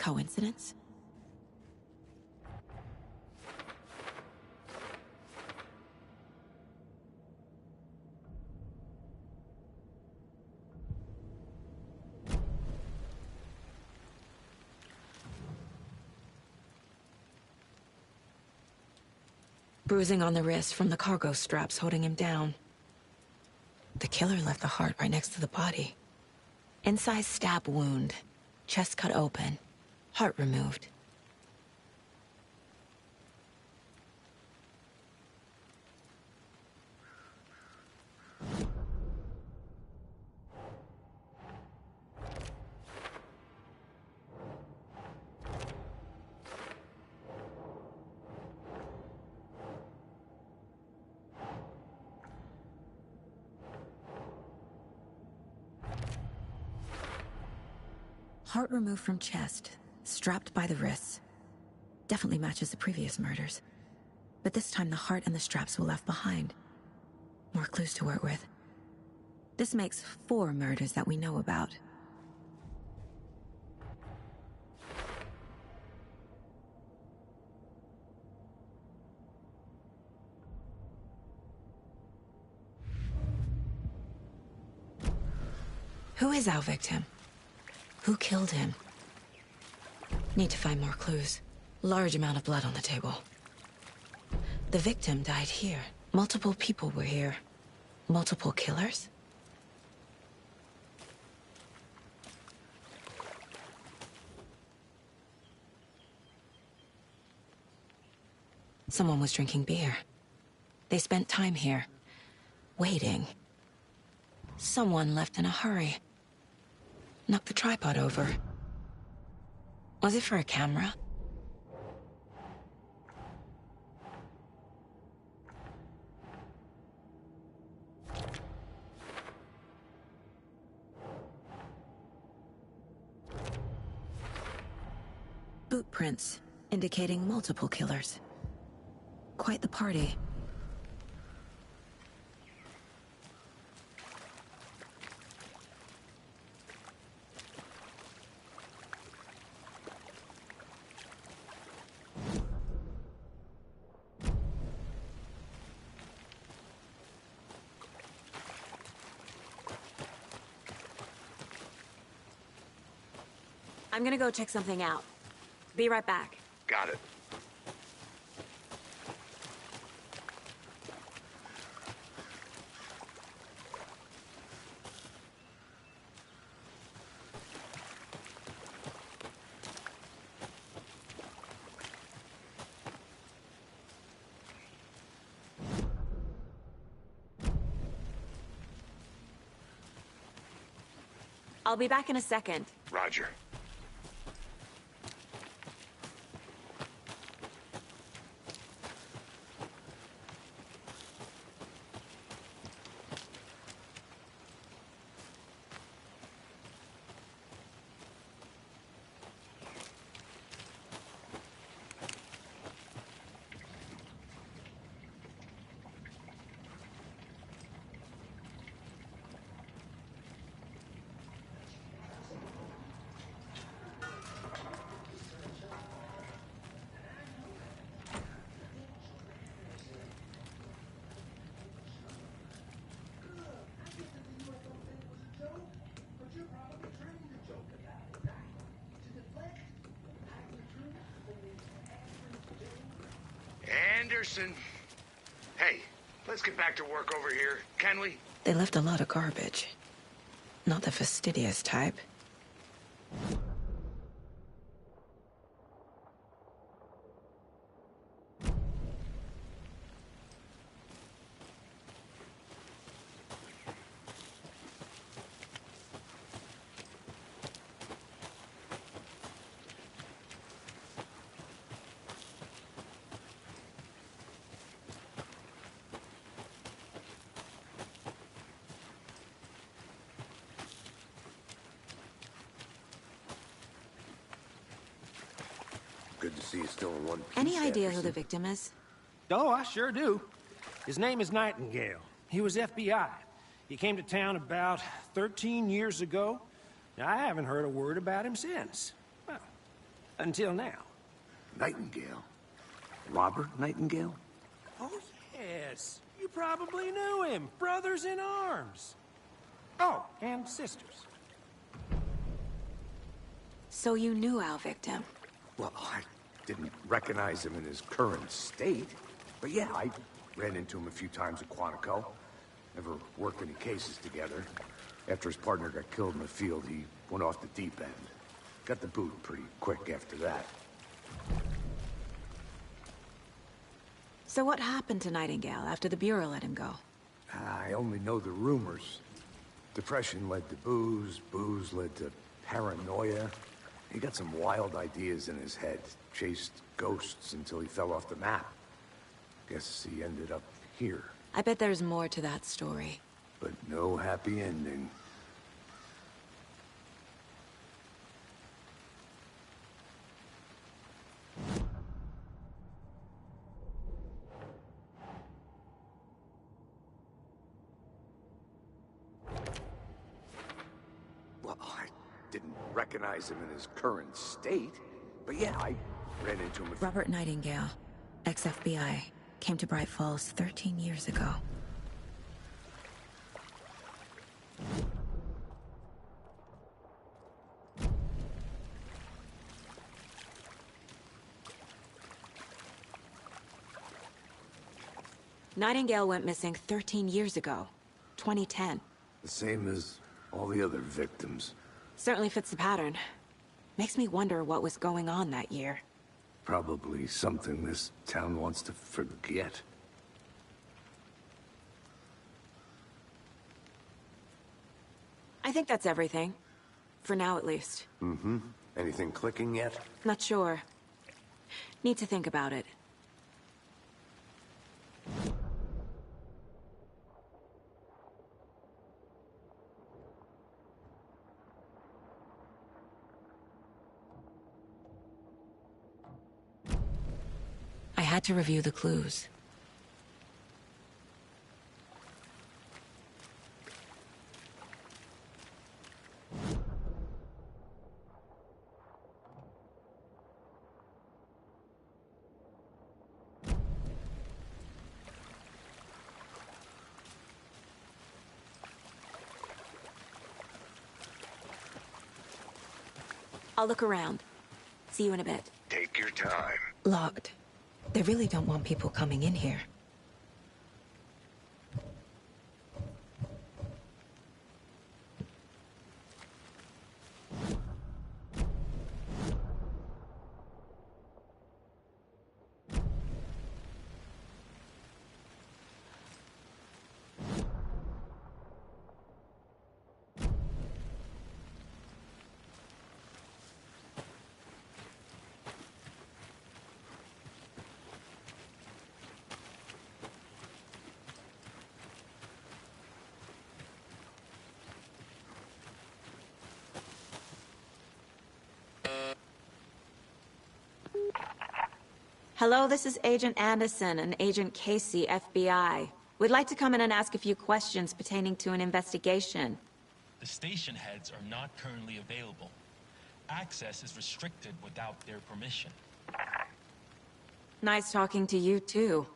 Coincidence? Bruising on the wrist from the cargo straps holding him down. The killer left the heart right next to the body. Incised stab wound. Chest cut open. Heart removed. Heart removed from chest, strapped by the wrists. Definitely matches the previous murders. But this time the heart and the straps were left behind. More clues to work with. This makes 4 murders that we know about. Who is our victim? Who killed him? Need to find more clues. Large amount of blood on the table. The victim died here. Multiple people were here. Multiple killers? Someone was drinking beer. They spent time here, waiting. Someone left in a hurry. Knocked the tripod over. Was it for a camera? Boot prints, indicating multiple killers. Quite the party. I'm gonna go check something out. Be right back. Got it. I'll be back in a second. Roger. Anderson. Hey, let's get back to work over here, can we? They left a lot of garbage. Not the fastidious type. Good to see you still in one piece. Any idea who the victim is? Oh, I sure do. His name is Nightingale. He was FBI. He came to town about 13 years ago. Now, I haven't heard a word about him since. Well, Until now. Nightingale? Robert Nightingale? Oh, yes. You probably knew him. Brothers in arms. Oh, and sisters. So you knew our victim? Well, I didn't recognize him in his current state. But yeah, I ran into him a few times at Quantico. Never worked any cases together. After his partner got killed in the field, he went off the deep end. Got the boot pretty quick after that. So what happened to Nightingale after the Bureau let him go? I only know the rumors. Depression led to booze, booze led to paranoia. He got some wild ideas in his head, chased ghosts until he fell off the map. Guess he ended up here. I bet there's more to that story. But no happy ending. Well, I didn't recognize him in his current state. But yeah, I ran into him. Robert Nightingale, ex-FBI, came to Bright Falls 13 years ago. Nightingale went missing 13 years ago, 2010. The same as all the other victims. Certainly fits the pattern. Makes me wonder what was going on that year. Probably something this town wants to forget. I think that's everything. For now, at least. Mm-hmm. Anything clicking yet? Not sure. Need to think about it. I had to review the clues. I'll look around. See you in a bit. Take your time. Locked. They really don't want people coming in here. Hello, this is Agent Anderson and Agent Casey, FBI. We'd like to come in and ask a few questions pertaining to an investigation. The station heads are not currently available. Access is restricted without their permission. Nice talking to you, too.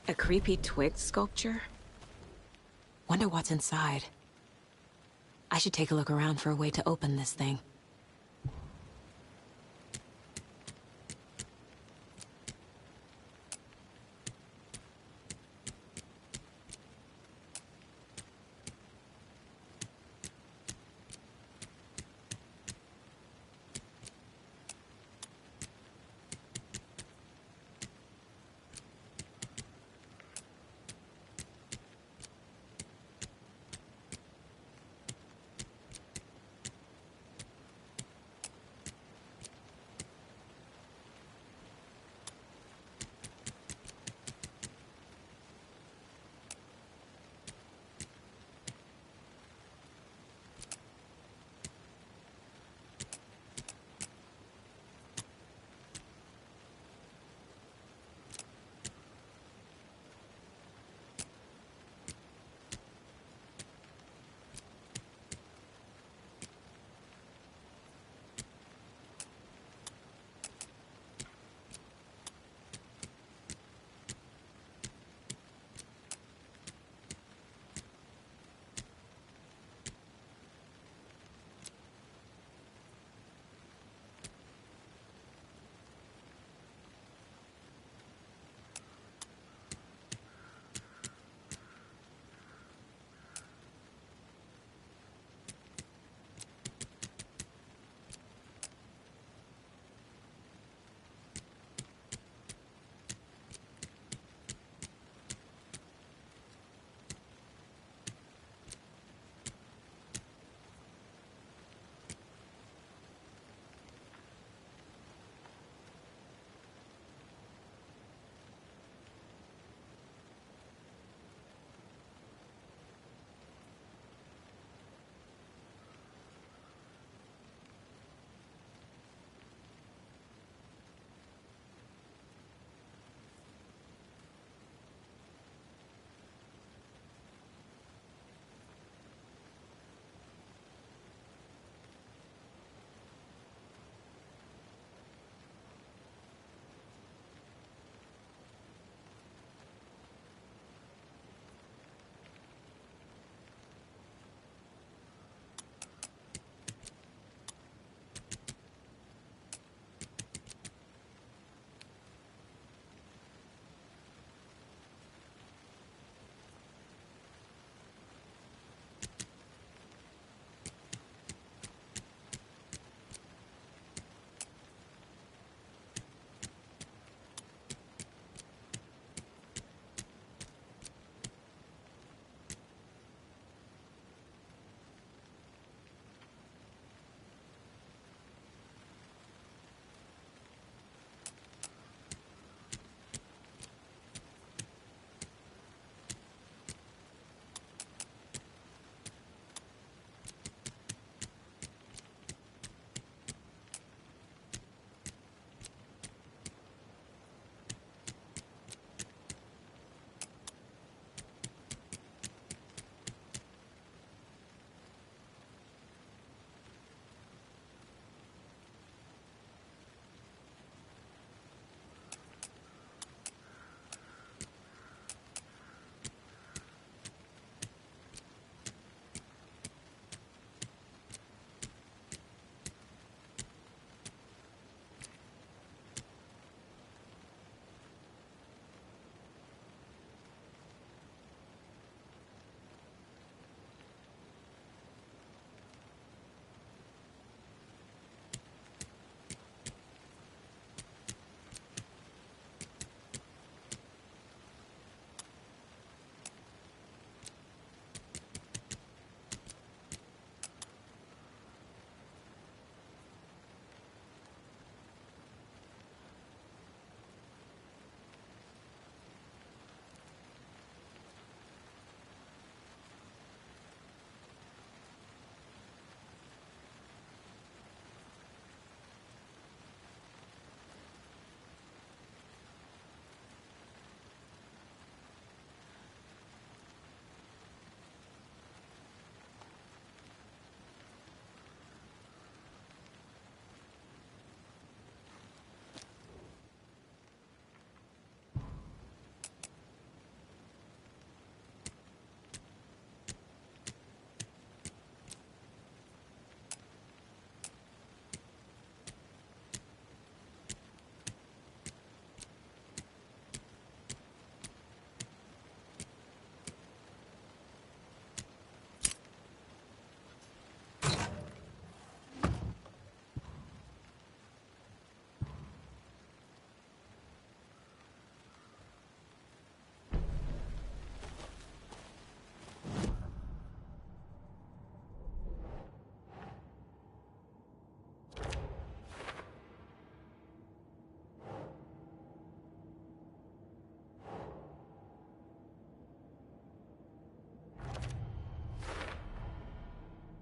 A creepy twig sculpture? Wonder what's inside. I should take a look around for a way to open this thing.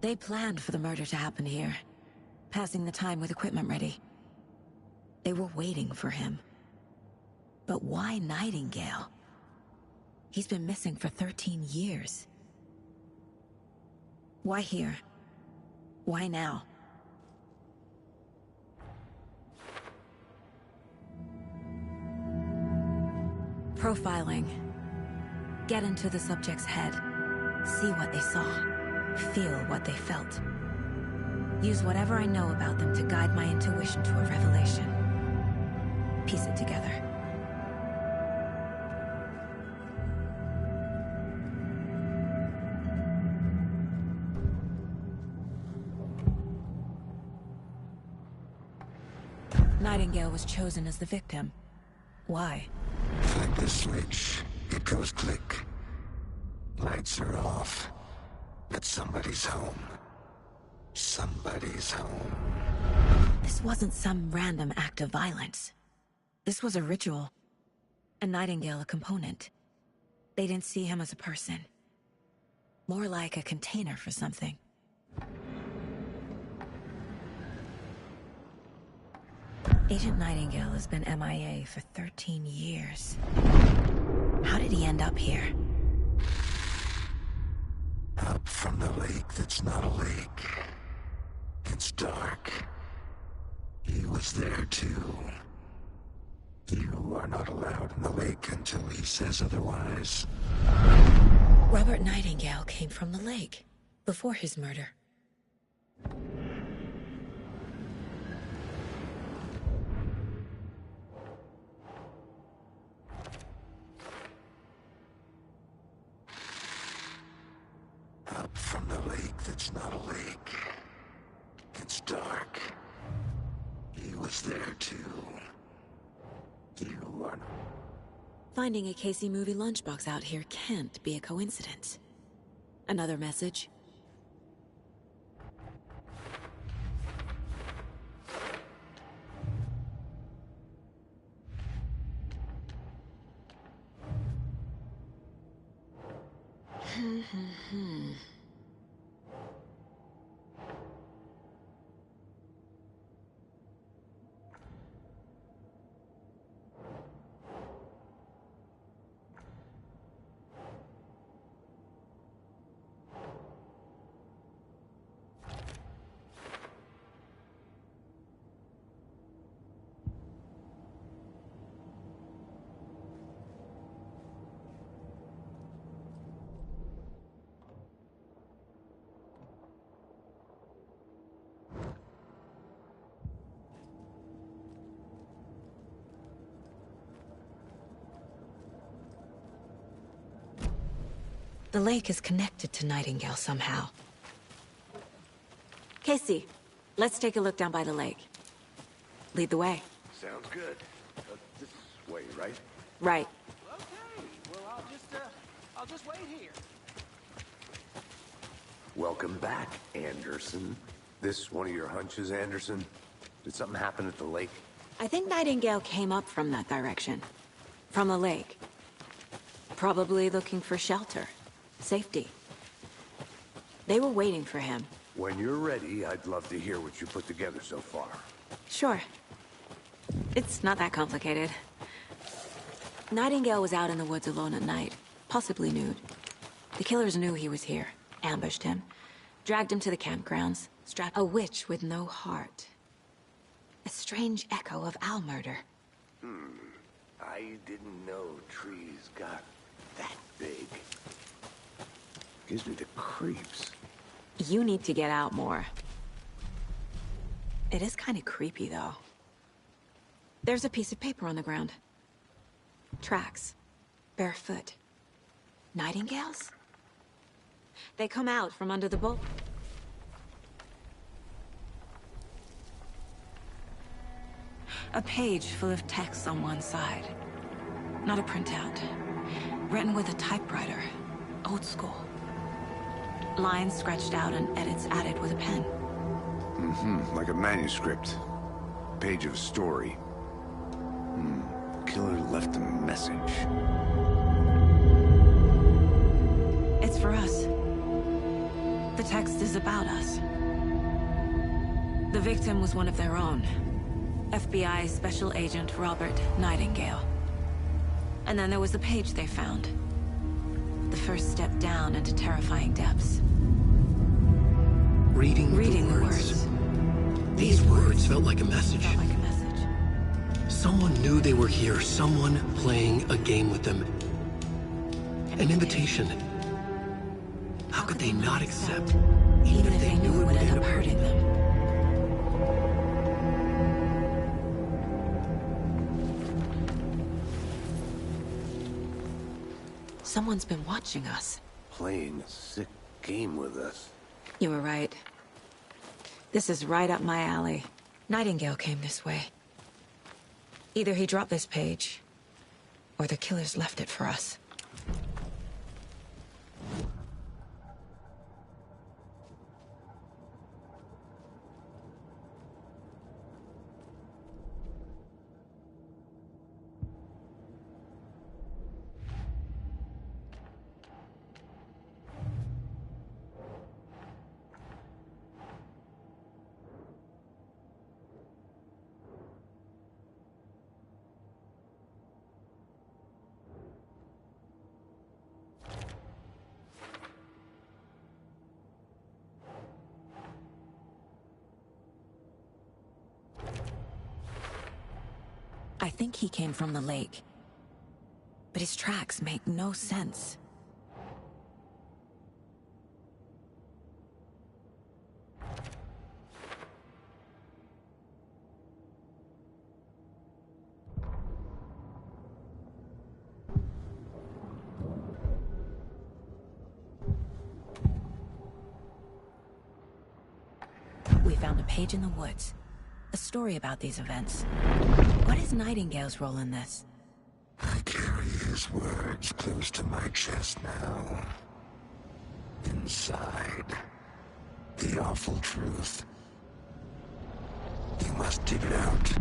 They planned for the murder to happen here, passing the time with equipment ready. They were waiting for him. But why Nightingale? He's been missing for 13 years. Why here? Why now? Profiling. Get into the subject's head. See what they saw. Feel what they felt. Use whatever I know about them to guide my intuition to a revelation. Piece it together. Nightingale was chosen as the victim. Why? Flip the switch. It goes click. Lights are off. But somebody's home. Somebody's home. This wasn't some random act of violence. This was a ritual. And Nightingale a component. They didn't see him as a person. More like a container for something. Agent Nightingale has been MIA for 13 years. How did he end up here? Up from the lake that's not a lake. It's dark. He was there too. You are not allowed in the lake until he says otherwise. Robert Nightingale came from the lake, before his murder. Up from the lake that's not a lake. It's dark. He was there too. You are not... Finding a Casey movie lunchbox out here can't be a coincidence. Another message? The lake is connected to Nightingale somehow. Casey, let's take a look down by the lake. Lead the way. Sounds good. This way, right? Right. Okay, well, I'll just wait here. Welcome back, Anderson. This one of your hunches, Anderson? Did something happen at the lake? I think Nightingale came up from that direction. From the lake. Probably looking for shelter. Safety. They were waiting for him. When you're ready, I'd love to hear what you put together so far. Sure. It's not that complicated. Nightingale was out in the woods alone at night, possibly nude. The killers knew he was here, ambushed him, dragged him to the campgrounds, strapped a witch with no heart. A strange echo of owl murder. I didn't know trees got that big. Gives me the creeps. You need to get out more. It is kind of creepy, though. There's a piece of paper on the ground. Tracks. Barefoot. Nightingales? They come out from under the bowl. A page full of text on one side. Not a printout. Written with a typewriter. Old school. Lines scratched out and edits added with a pen. Like a manuscript. Page of a story. Killer left a message. It's for us. The text is about us. The victim was one of their own. FBI Special Agent Robert Nightingale. And then there was the page they found. The first step down into terrifying depths. Reading the words. These words felt like a message. Someone knew they were here, someone playing a game with them. An invitation. How could they not accept, even if they knew it would end up hurting them? Someone's been watching us. Playing a sick game with us. You were right. This is right up my alley. Nightingale came this way. Either he dropped this page, or the killers left it for us. I think he came from the lake. But his tracks make no sense. We found a page in the woods. A story about these events. What is Nightingale's role in this? I carry his words close to my chest now. Inside, the awful truth. You must dig it out.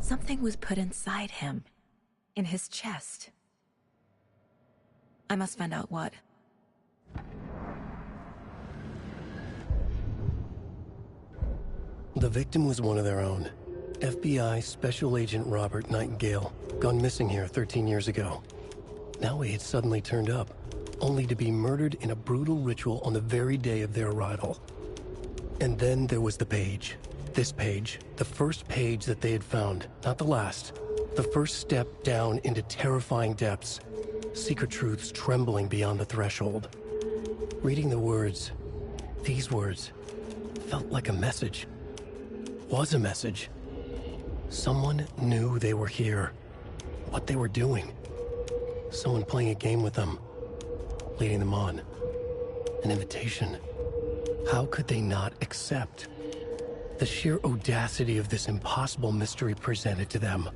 Something was put inside him. In his chest. I must find out what. The victim was one of their own. FBI Special Agent Robert Nightingale, gone missing here 13 years ago. Now he had suddenly turned up, only to be murdered in a brutal ritual on the very day of their arrival. And then there was the page. This page, the first page that they had found, not the last. The first step down into terrifying depths. Secret truths trembling beyond the threshold. Reading the words, these words, felt like a message. Was a message. Someone knew they were here. What they were doing. Someone playing a game with them. Leading them on. An invitation. How could they not accept? The sheer audacity of this impossible mystery presented to them.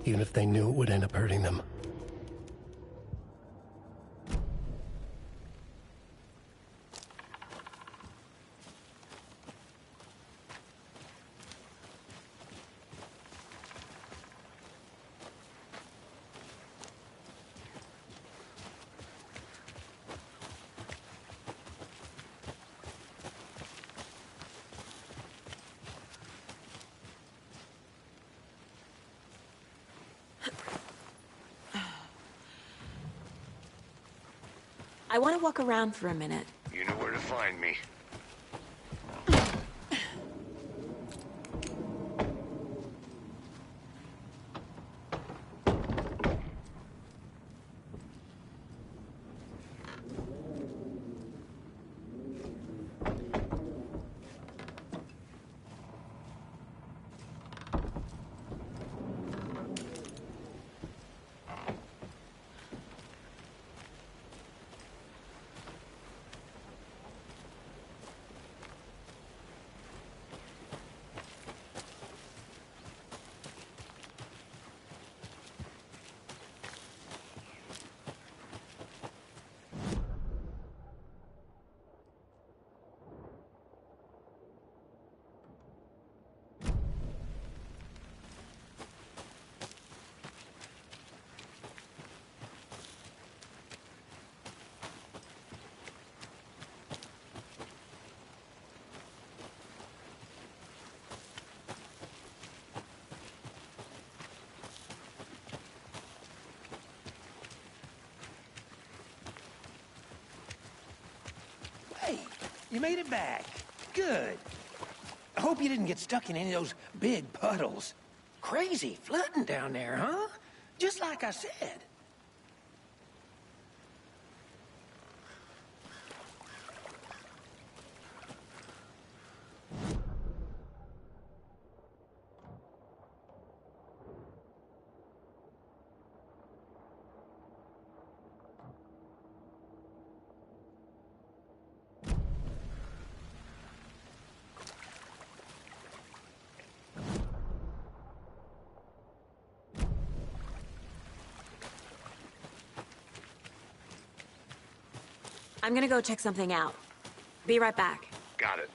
Even if they knew it would end up hurting them. I want to walk around for a minute. You know where to find me. You made it back. Good. I hope you didn't get stuck in any of those big puddles. Crazy flooding down there, huh? Just like I said. I'm gonna go check something out. Be right back. Got it.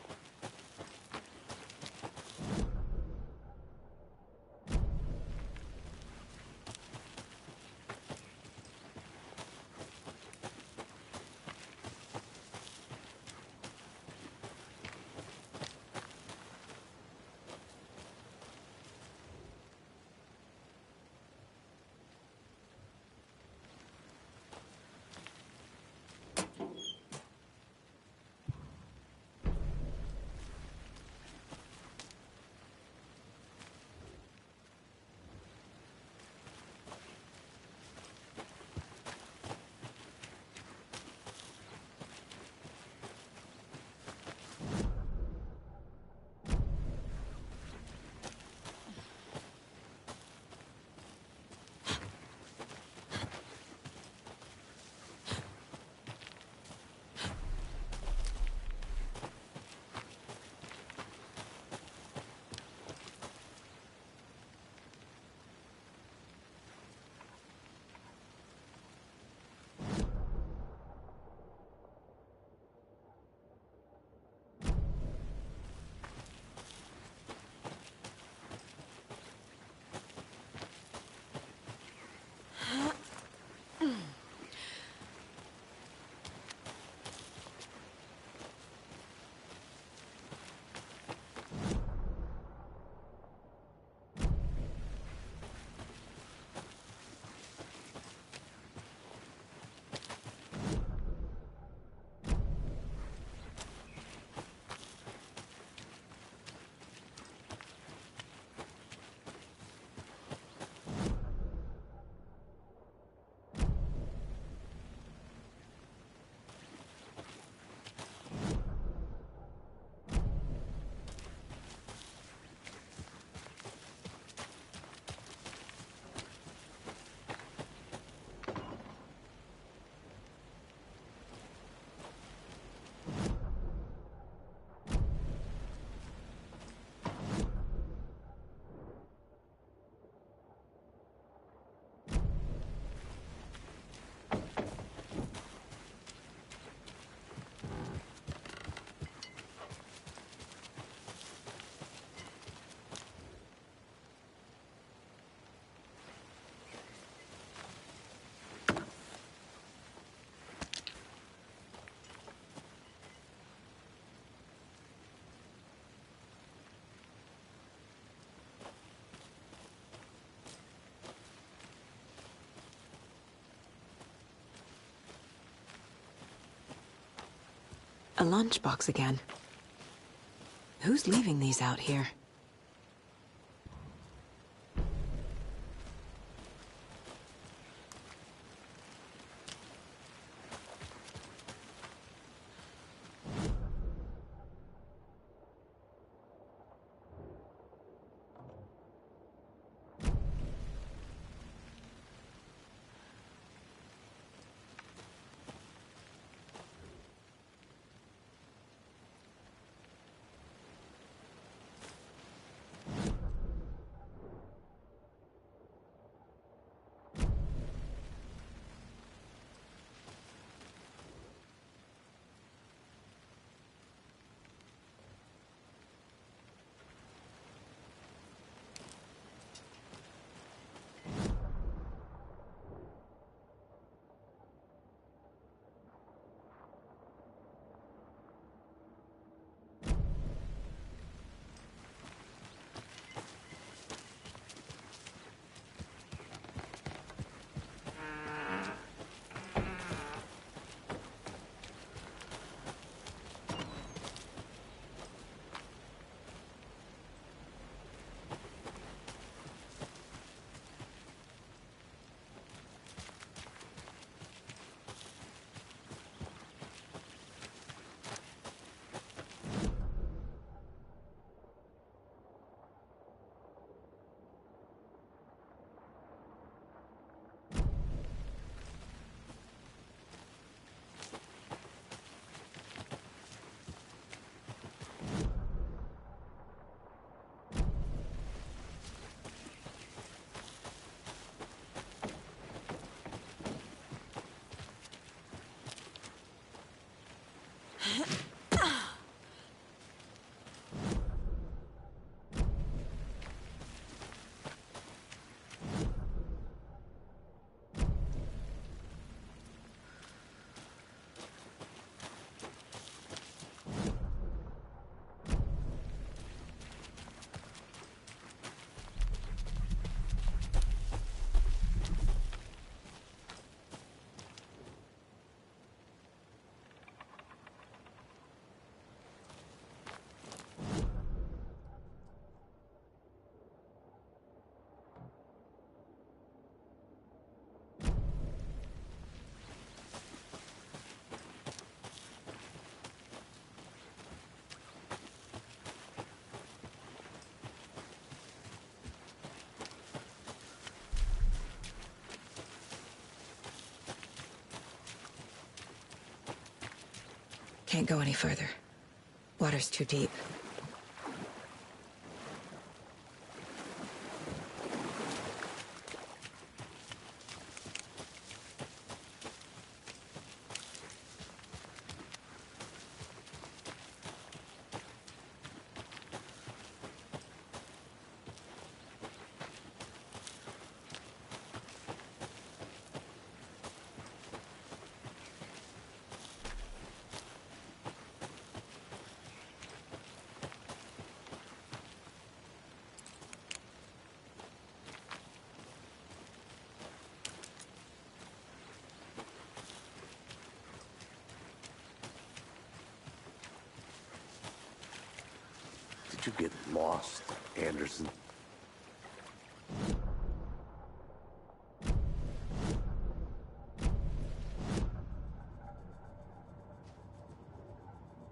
A lunchbox again. Who's leaving these out here? Can't go any further. Water's too deep. Did you get lost, Anderson?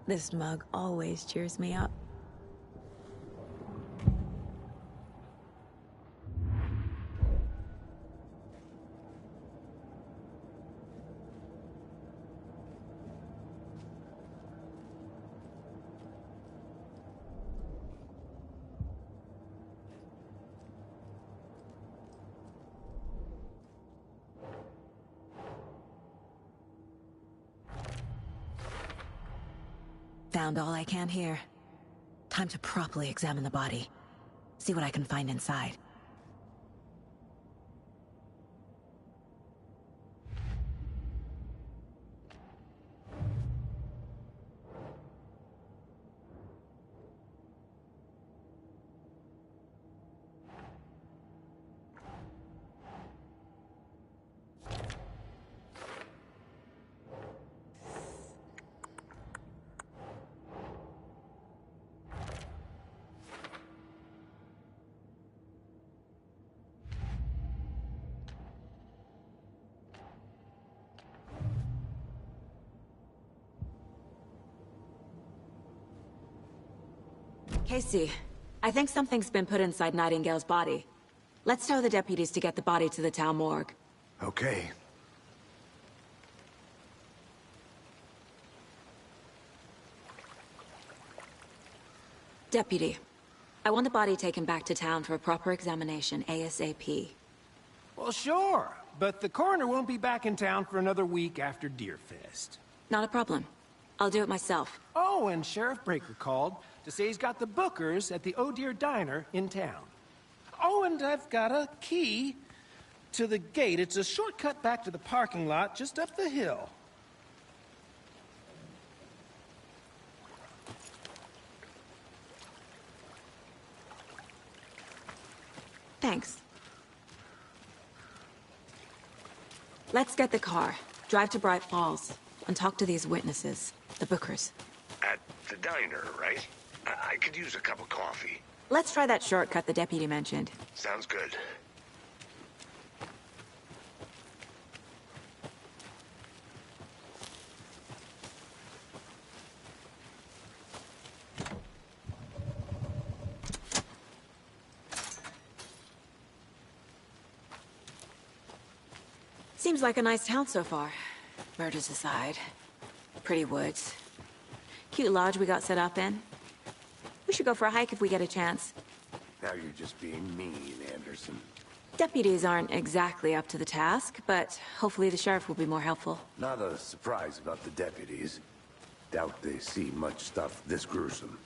This mug always cheers me up. Found all I can here. Time to properly examine the body. See what I can find inside. Casey, I think something's been put inside Nightingale's body. Let's tell the deputies to get the body to the town morgue. Okay. Deputy, I want the body taken back to town for a proper examination ASAP. Well, sure, but the coroner won't be back in town for another week after Deerfest. Not a problem. I'll do it myself. Oh, and Sheriff Breaker called to say he's got the Bookers at the Oh Dear Diner in town. Oh, and I've got a key to the gate. It's a shortcut back to the parking lot just up the hill. Thanks. Let's get the car, drive to Bright Falls, and talk to these witnesses, the Bookers. At the diner, right? I could use a cup of coffee. Let's try that shortcut the deputy mentioned. Sounds good. Seems like a nice town so far. Murders aside. Pretty woods. Cute lodge we got set up in. We should go for a hike if we get a chance. Now you're just being mean, Anderson. Deputies aren't exactly up to the task, but hopefully the sheriff will be more helpful. Not a surprise about the deputies. Doubt they see much stuff this gruesome.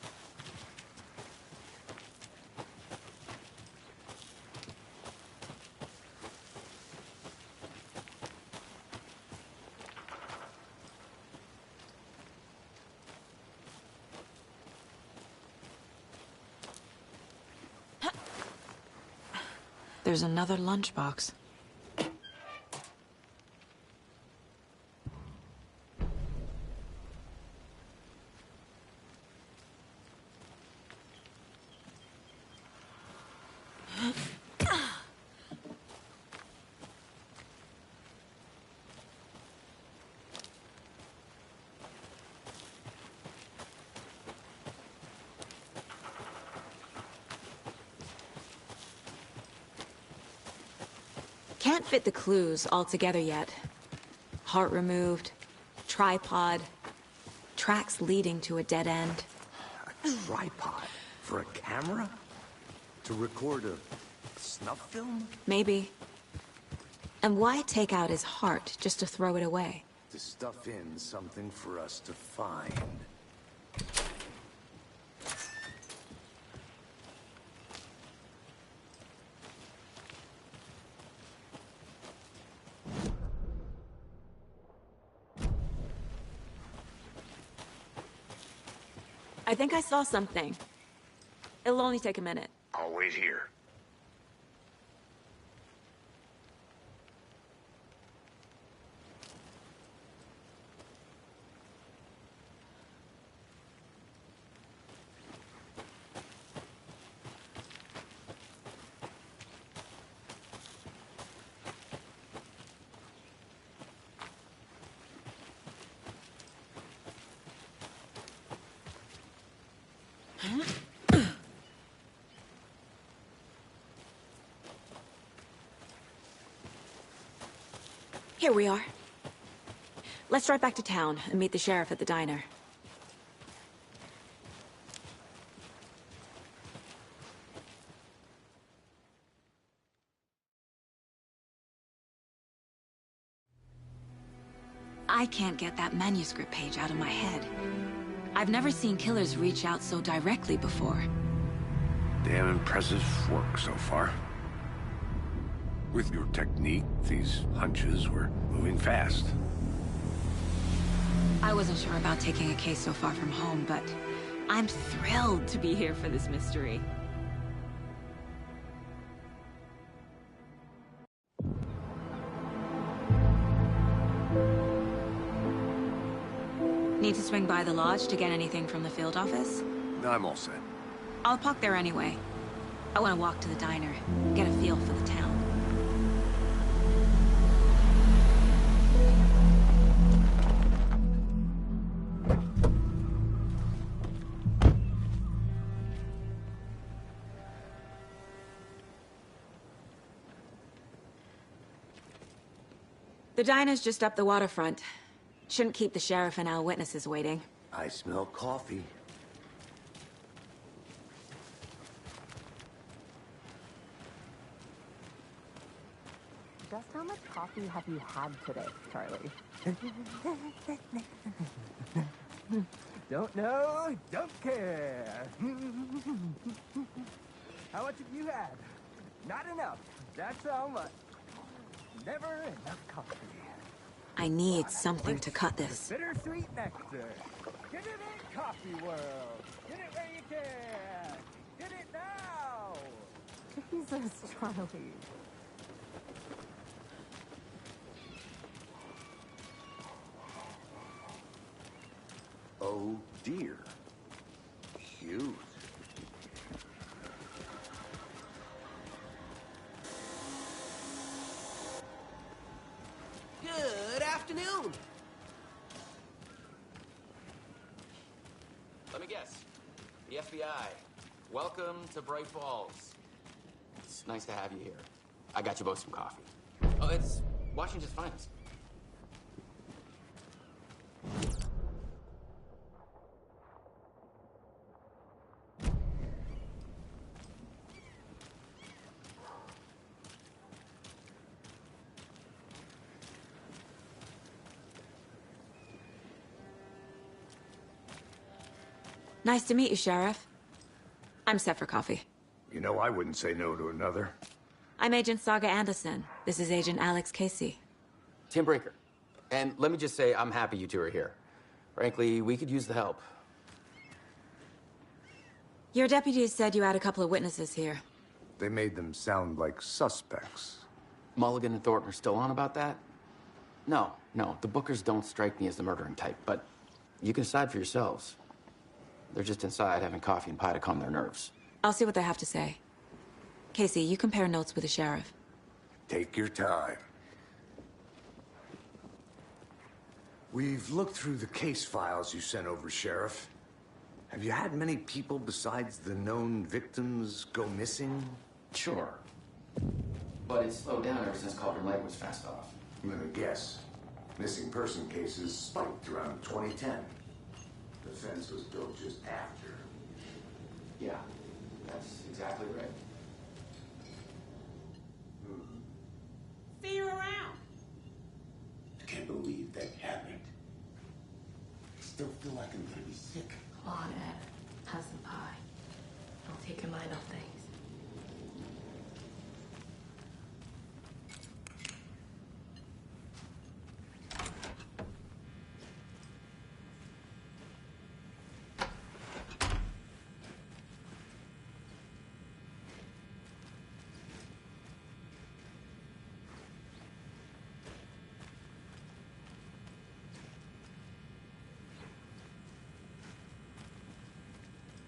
There's another lunchbox. Can't fit the clues all together yet. Heart removed, tripod, tracks leading to a dead end. A tripod? For a camera? To record a snuff film? Maybe. And why take out his heart just to throw it away? To stuff in something for us to find. I think I saw something. It'll only take a minute. I'll wait here. Here we are. Let's drive back to town and meet the sheriff at the diner. I can't get that manuscript page out of my head. I've never seen killers reach out so directly before. Damn impressive work so far. With your technique, these hunches were moving fast. I wasn't sure about taking a case so far from home, but I'm thrilled to be here for this mystery. Need to swing by the lodge to get anything from the field office? I'm all set. I'll park there anyway. I want to walk to the diner, get a feel for the town. The diner's just up the waterfront. Shouldn't keep the sheriff and our witnesses waiting. I smell coffee. Just how much coffee have you had today, Charlie? Don't know, don't care. How much have you had? Not enough. That's how much. Never enough coffee. I need something to cut this. Bittersweet nectar. Get it in, coffee world. Get it where you can. Get it now. Jesus, Charlie. Oh dear. Cute. Good afternoon. Let me guess. The FBI. Welcome to Bright Falls. It's nice to have you here. I got you both some coffee. Oh, it's Washington's finest. Nice to meet you, Sheriff. I'm set for coffee. You know, I wouldn't say no to another. I'm Agent Saga Anderson. This is Agent Alex Casey. Tim Breaker. And let me just say, I'm happy you two are here. Frankly, we could use the help. Your deputies said you had a couple of witnesses here. They made them sound like suspects. Mulligan and Thornton are still on about that? No, the Bookers don't strike me as the murdering type, but you can decide for yourselves. They're just inside having coffee and pie to calm their nerves. I'll see what they have to say. Casey, you compare notes with the sheriff. Take your time. We've looked through the case files you sent over, Sheriff. Have you had many people besides the known victims go missing? Sure. But it's slowed down ever since Calder Lake was fast off. Let me guess. Missing person cases spiked around 2010. The fence was built just after. Yeah, that's exactly right. See you around. I can't believe that happened. I still feel like I'm gonna be sick. Come on, Ed. Have some pie. I'll take your mind off things.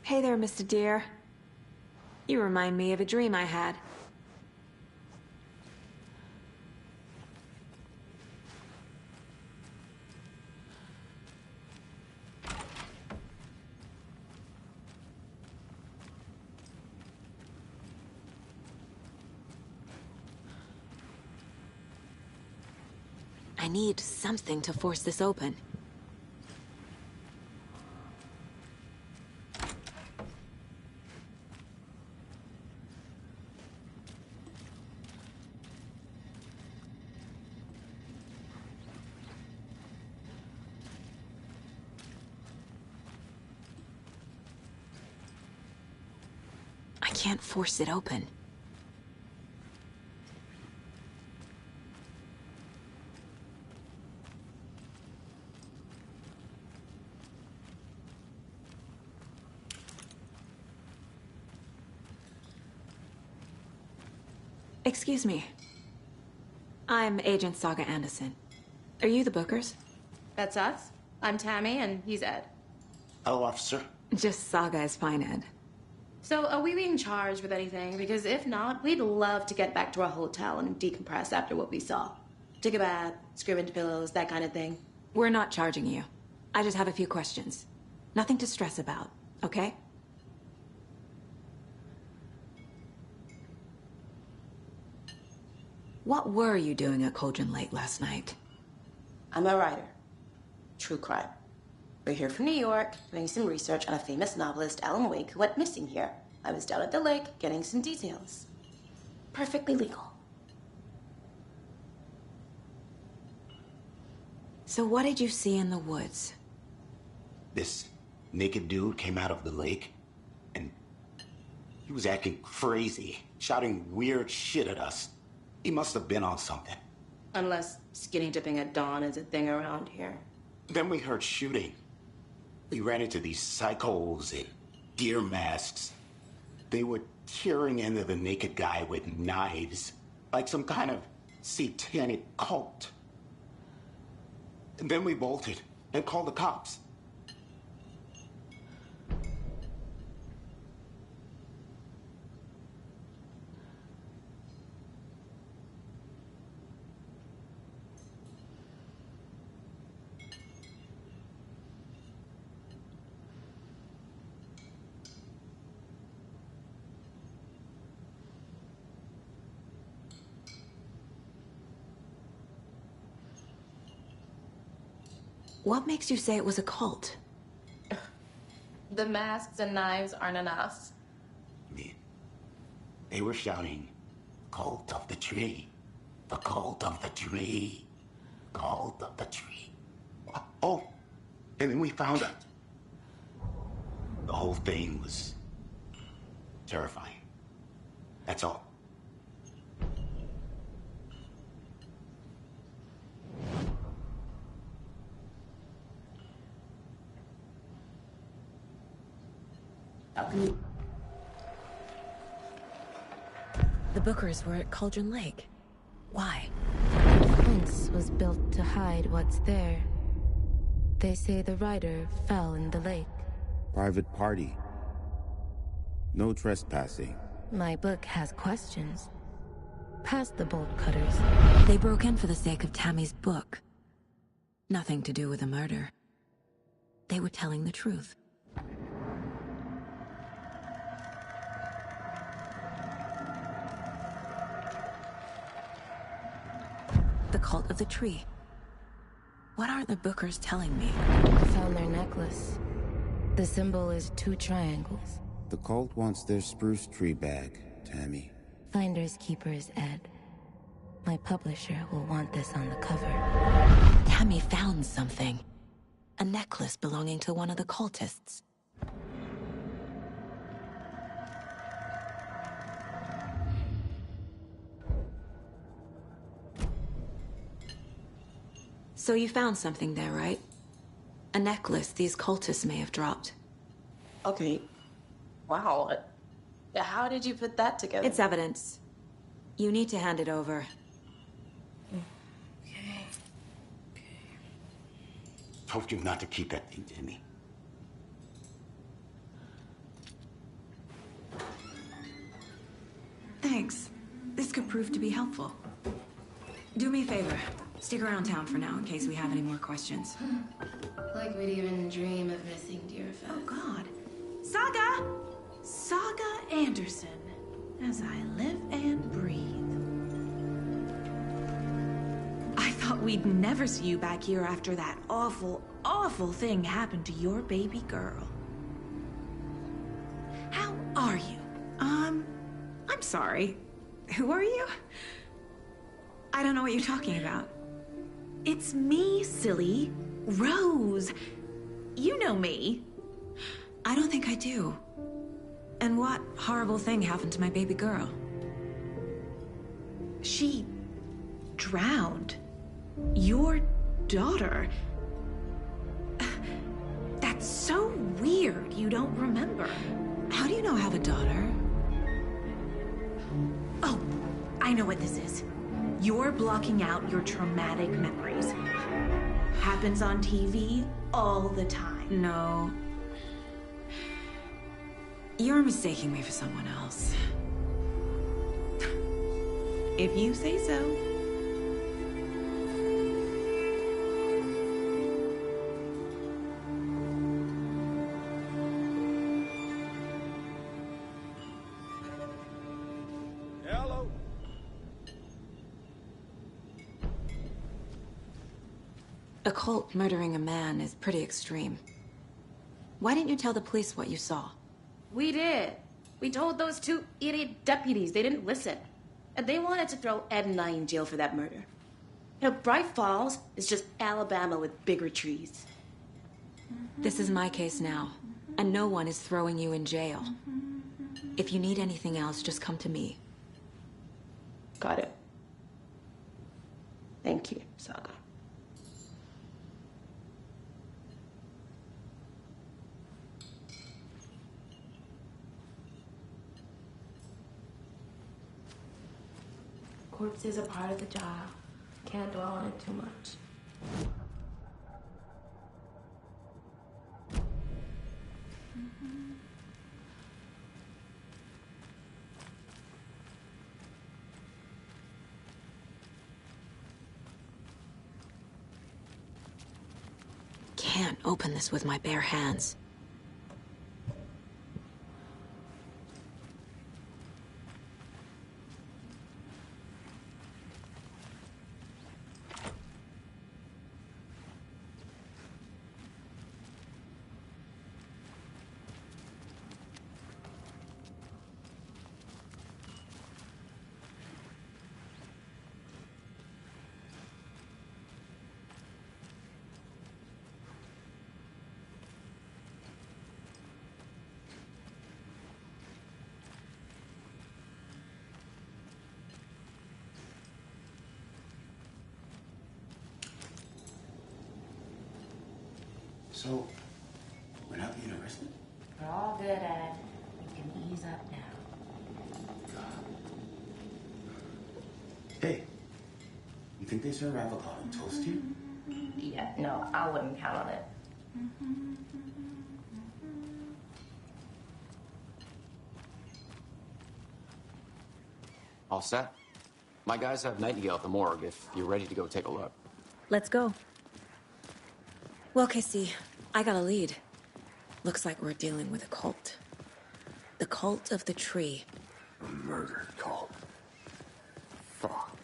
Hey there, Mr. Deer. You remind me of a dream I had. I need something to force this open. I can't force it open. Excuse me. I'm Agent Saga Anderson. Are you the Bookers? That's us. I'm Tammy, and he's Ed. Hello, officer. Just Saga is fine, Ed. So, are we being charged with anything? Because if not, we'd love to get back to our hotel and decompress after what we saw. Take a bath, scream into pillows, that kind of thing. We're not charging you. I just have a few questions. Nothing to stress about, okay? What were you doing at Cauldron Lake last night? I'm a writer. True crime. We're here from New York, doing some research on a famous novelist, Alan Wake, who went missing here. I was down at the lake, getting some details. Perfectly legal. So what did you see in the woods? This naked dude came out of the lake, and he was acting crazy, shouting weird shit at us. He must have been on something. Unless skinny dipping at dawn is a thing around here. Then we heard shooting. We ran into these psychos in deer masks. They were tearing into the naked guy with knives, like some kind of satanic cult. And then we bolted and called the cops. What makes you say it was a cult? The masks and knives aren't enough. I mean, they were shouting, "Cult of the tree, the cult of the tree, cult of the tree." Oh, and then we found out. The whole thing was terrifying. That's all. The Bookers were at Cauldron Lake. Why? The fence was built to hide what's there. They say the rider fell in the lake. Private party. No trespassing. My book has questions. Past the bolt cutters. They broke in for the sake of Tammy's book. Nothing to do with the murder. They were telling the truth. The cult of the tree. What aren't the Bookers telling me? Found their necklace. The symbol is 2 triangles. The cult wants their spruce tree back, Tammy. Finders keepers, Ed. My publisher will want this on the cover. Tammy found something. A necklace belonging to one of the cultists. So you found something there, right? A necklace these cultists may have dropped. Okay. Wow. How did you put that together? It's evidence. You need to hand it over. Okay. Told you not to keep that thing, Timmy. Thanks. This could prove to be helpful. Do me a favor. Stick around town for now in case we have any more questions. Like we'd even dream of missing dear Fez. Oh, God. Saga! Saga Anderson. As I live and breathe. I thought we'd never see you back here after that awful, awful thing happened to your baby girl. How are you? I'm sorry. Who are you? I don't know what you're talking about. It's me, silly. Rose. You know me. I don't think I do. And what horrible thing happened to my baby girl? She drowned. Your daughter. That's so weird you don't remember. How do you know I have a daughter? Oh, I know what this is. You're blocking out your traumatic memories. Happens on TV all the time. No. You're mistaking me for someone else. If you say so. Hello. A cult murdering a man is pretty extreme. Why didn't you tell the police what you saw? We did. We told those 2 idiot deputies. They didn't listen. And they wanted to throw Ed and I in jail for that murder. You know, Bright Falls is just Alabama with bigger trees. This is my case now, and no one is throwing you in jail. If you need anything else, just come to me. Got it. Thank you, Saga. Corpses are part of the job. Can't dwell on it too much. Can't open this with my bare hands. So, we're not being arrested? We're all good, Ed. We can ease up now. Hey, you think they serve avocado toast here? Yeah, no, I wouldn't count on it. All set? My guys have Nightingale at the morgue if you're ready to go take a look. Let's go. Well, Casey, I got a lead. Looks like we're dealing with a cult. The cult of the tree. A murder cult. Fuck.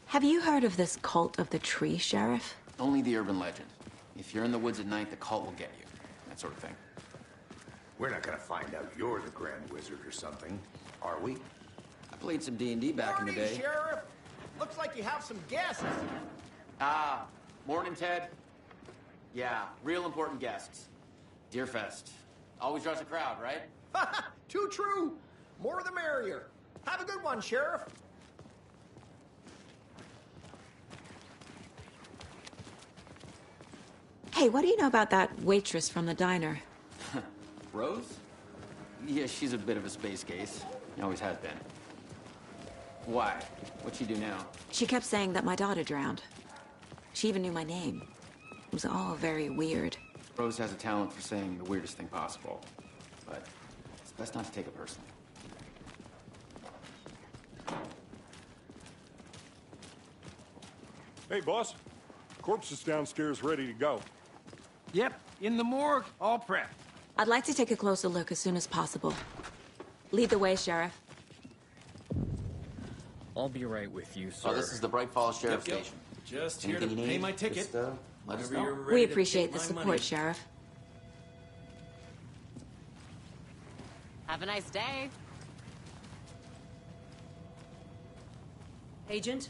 Have you heard of this cult of the tree, Sheriff? Only the urban legend. If you're in the woods at night, the cult will get you. That sort of thing. We're not gonna find out you're the Grand Wizard or something, are we? I played some D&D back in the day. Sheriff! Looks like you have some guests. Ah, morning, Ted. Yeah, real important guests. Deerfest. Always draws a crowd, right? Too true. More the merrier. Have a good one, Sheriff. Hey, what do you know about that waitress from the diner? Rose? Yeah, she's a bit of a space case. Always has been. Why? What'd she do now? She kept saying that my daughter drowned. She even knew my name. It was all very weird. Rose has a talent for saying the weirdest thing possible. But it's best not to take it personally. Hey, boss. Corpse is downstairs ready to go. Yep, in the morgue, all prepped. I'd like to take a closer look as soon as possible. Lead the way, Sheriff. I'll be right with you, sir. Oh, this is the Bright Falls Sheriff Station. Just here Anything to you pay need? my ticket. Just, let us Whenever you're know. ready We to appreciate take the my support, money. Sheriff. Have a nice day. Agent?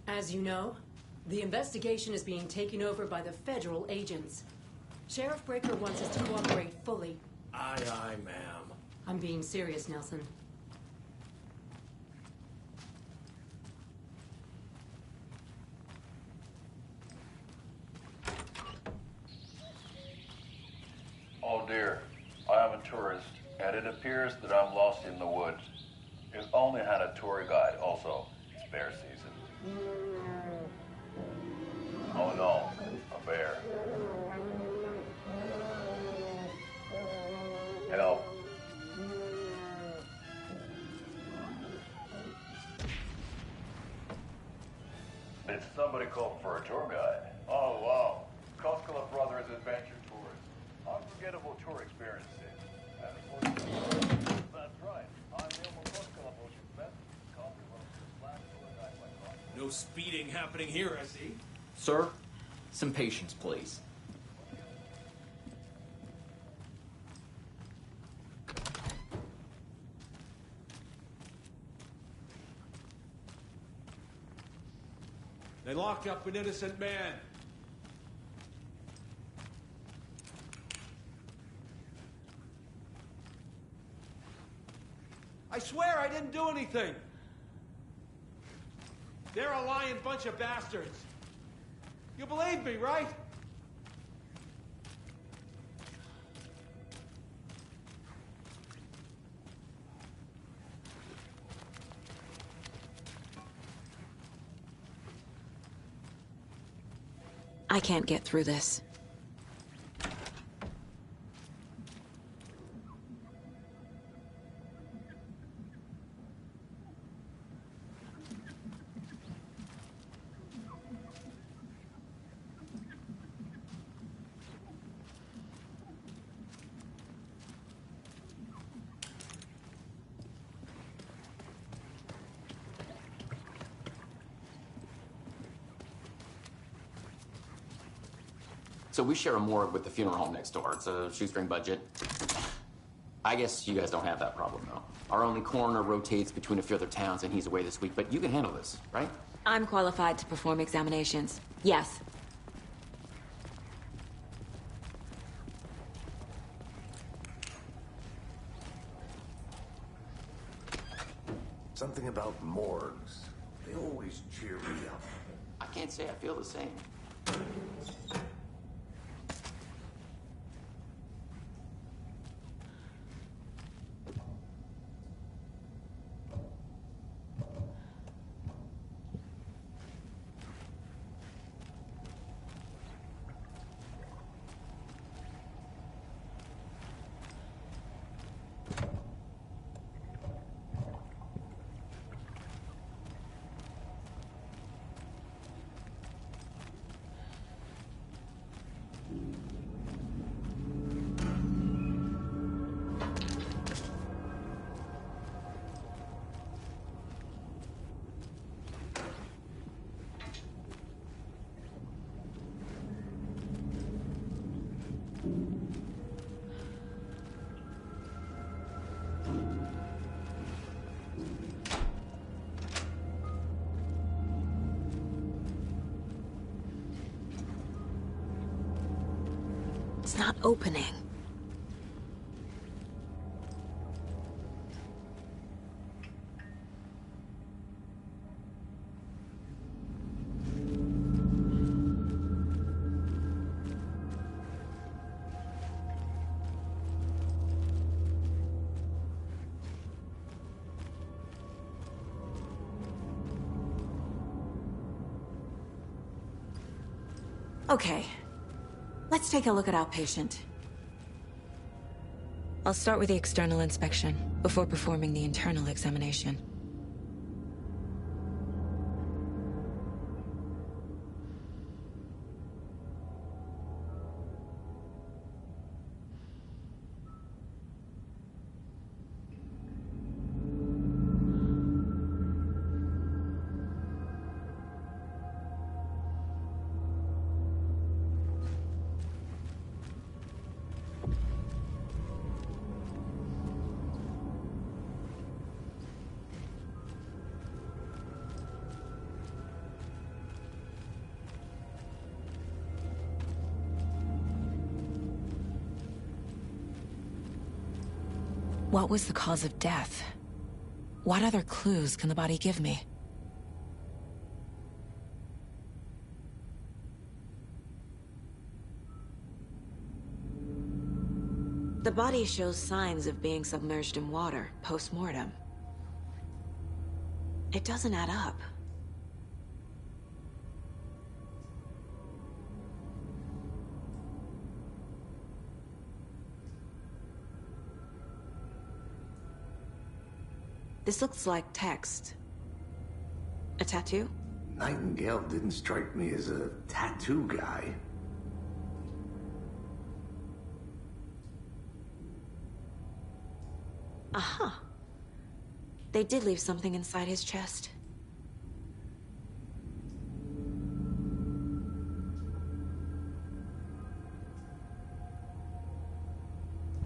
As you know, the investigation is being taken over by the federal agents. Sheriff Breaker wants us to cooperate fully. Aye, aye, ma'am. I'm being serious, Nelson. Oh dear, I am a tourist, and it appears that I'm lost in the woods. If only had a tour guide also. It's bear season. Oh no, a bear. Help. Did somebody call for a tour guide? Oh wow, Koskela Brothers Adventure Tours. Unforgettable tour experiences. And of course, that's right. I'm Neil Koskela, most best coffee roasters, last tour guide by coffee. No speeding happening here, I see. Sir, some patience, please. They locked up an innocent man. I swear I didn't do anything. They're a lying bunch of bastards. You believe me, right? I can't get through this. So we share a morgue with the funeral home next door. It's a shoestring budget. I guess you guys don't have that problem, though. Our only coroner rotates between a few other towns, and he's away this week. But you can handle this, right? I'm qualified to perform examinations. Yes. Something about morgues. They always cheer me up. I can't say I feel the same. It's not opening. Okay, let's take a look at our patient. I'll start with the external inspection before performing the internal examination. What was the cause of death? What other clues can the body give me? The body shows signs of being submerged in water post-mortem. It doesn't add up. This looks like text. A tattoo? Nightingale didn't strike me as a tattoo guy. Aha. They did leave something inside his chest.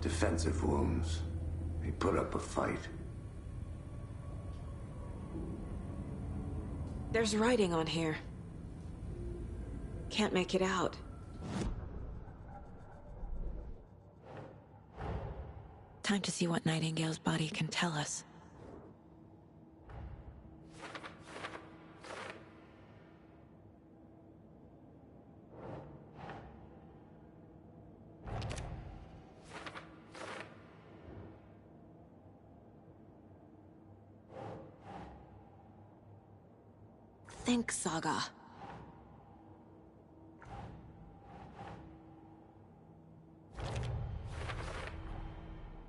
Defensive wounds. He put up a fight. There's writing on here. Can't make it out. Time to see what Nightingale's body can tell us. Think, Saga.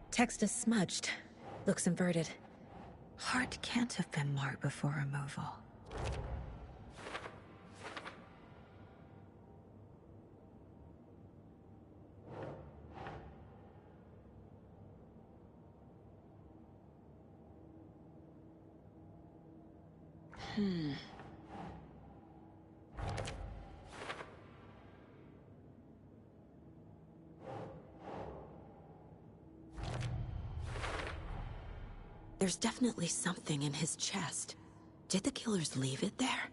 Text is smudged. Looks inverted. Heart can't have been marked before removal. There's definitely something in his chest. Did the killers leave it there?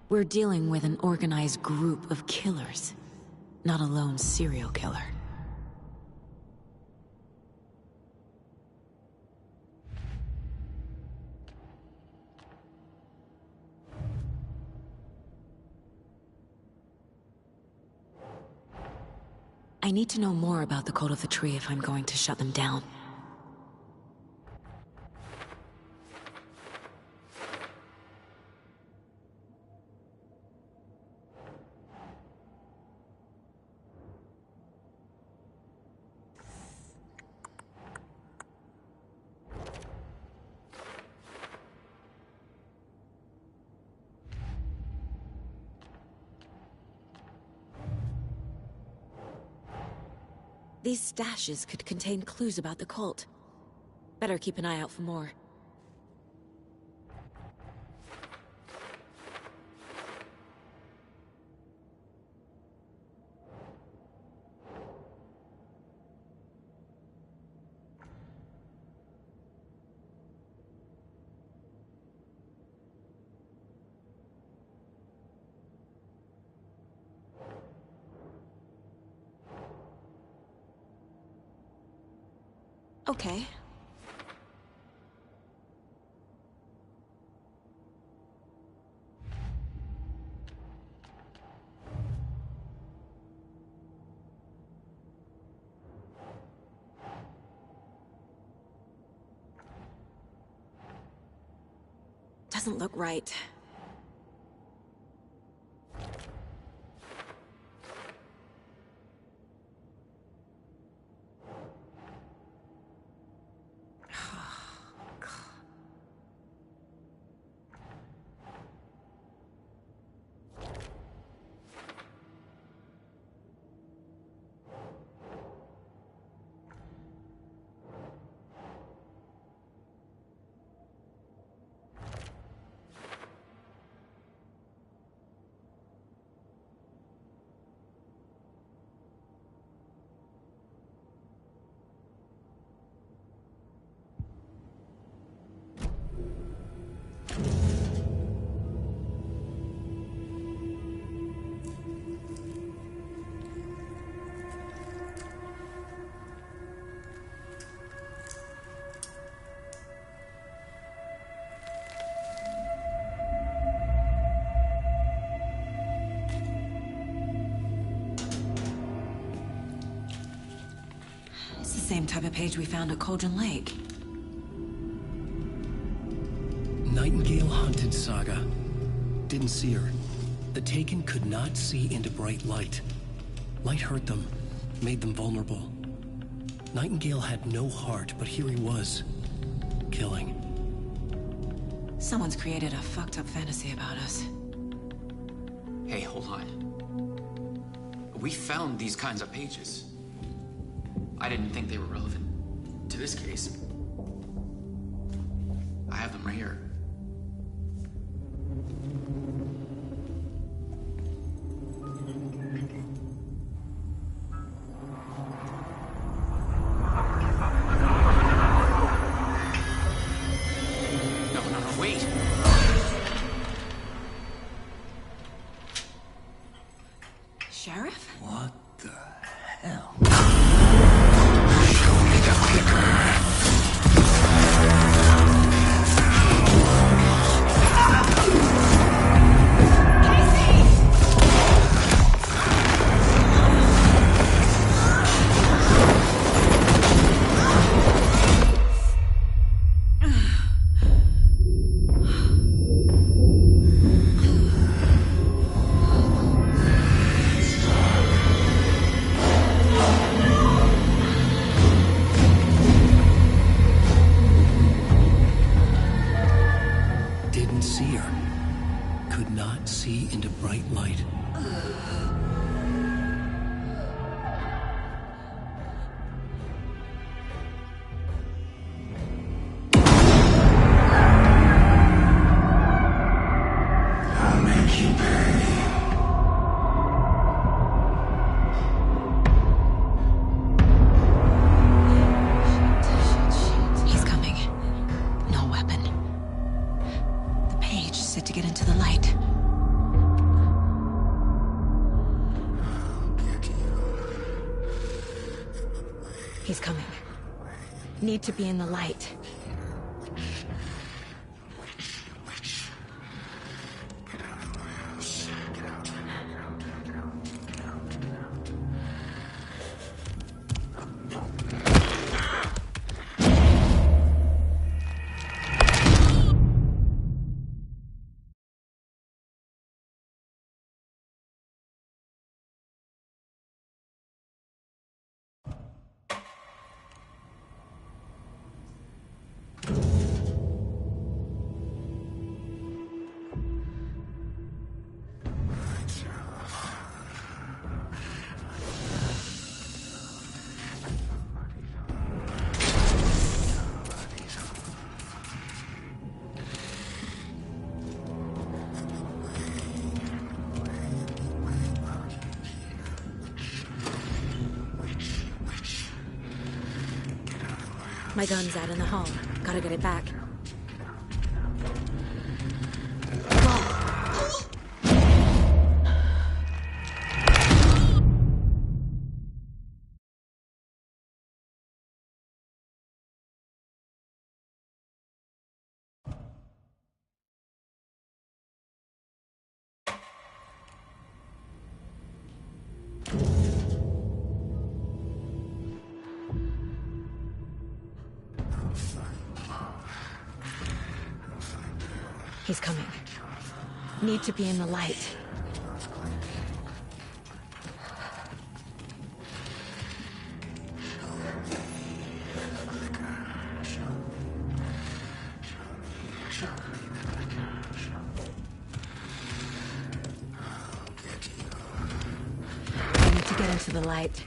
We're dealing with an organized group of killers, not a lone serial killer. I need to know more about the cult of the tree if I'm going to shut them down. These stashes could contain clues about the cult. Better keep an eye out for more. Okay. Doesn't look right. It's the same type of page we found at Cauldron Lake. Nightingale hunted Saga. Didn't see her. The Taken could not see into bright light. Light hurt them, made them vulnerable. Nightingale had no heart, but here he was, killing. Someone's created a fucked up fantasy about us. Hey, hold on. We found these kinds of pages. I didn't think they were relevant to this case. I have them right here. No, wait. Sheriff? What the hell? Didn't see her. Could not see into bright light. I'll make you pay. He's coming. No weapon. The page said to get into the light. He's coming. Need to be in the light. My gun's out in the hall. Gotta get it back. He's coming. Need to be in the light. I need to get into the light.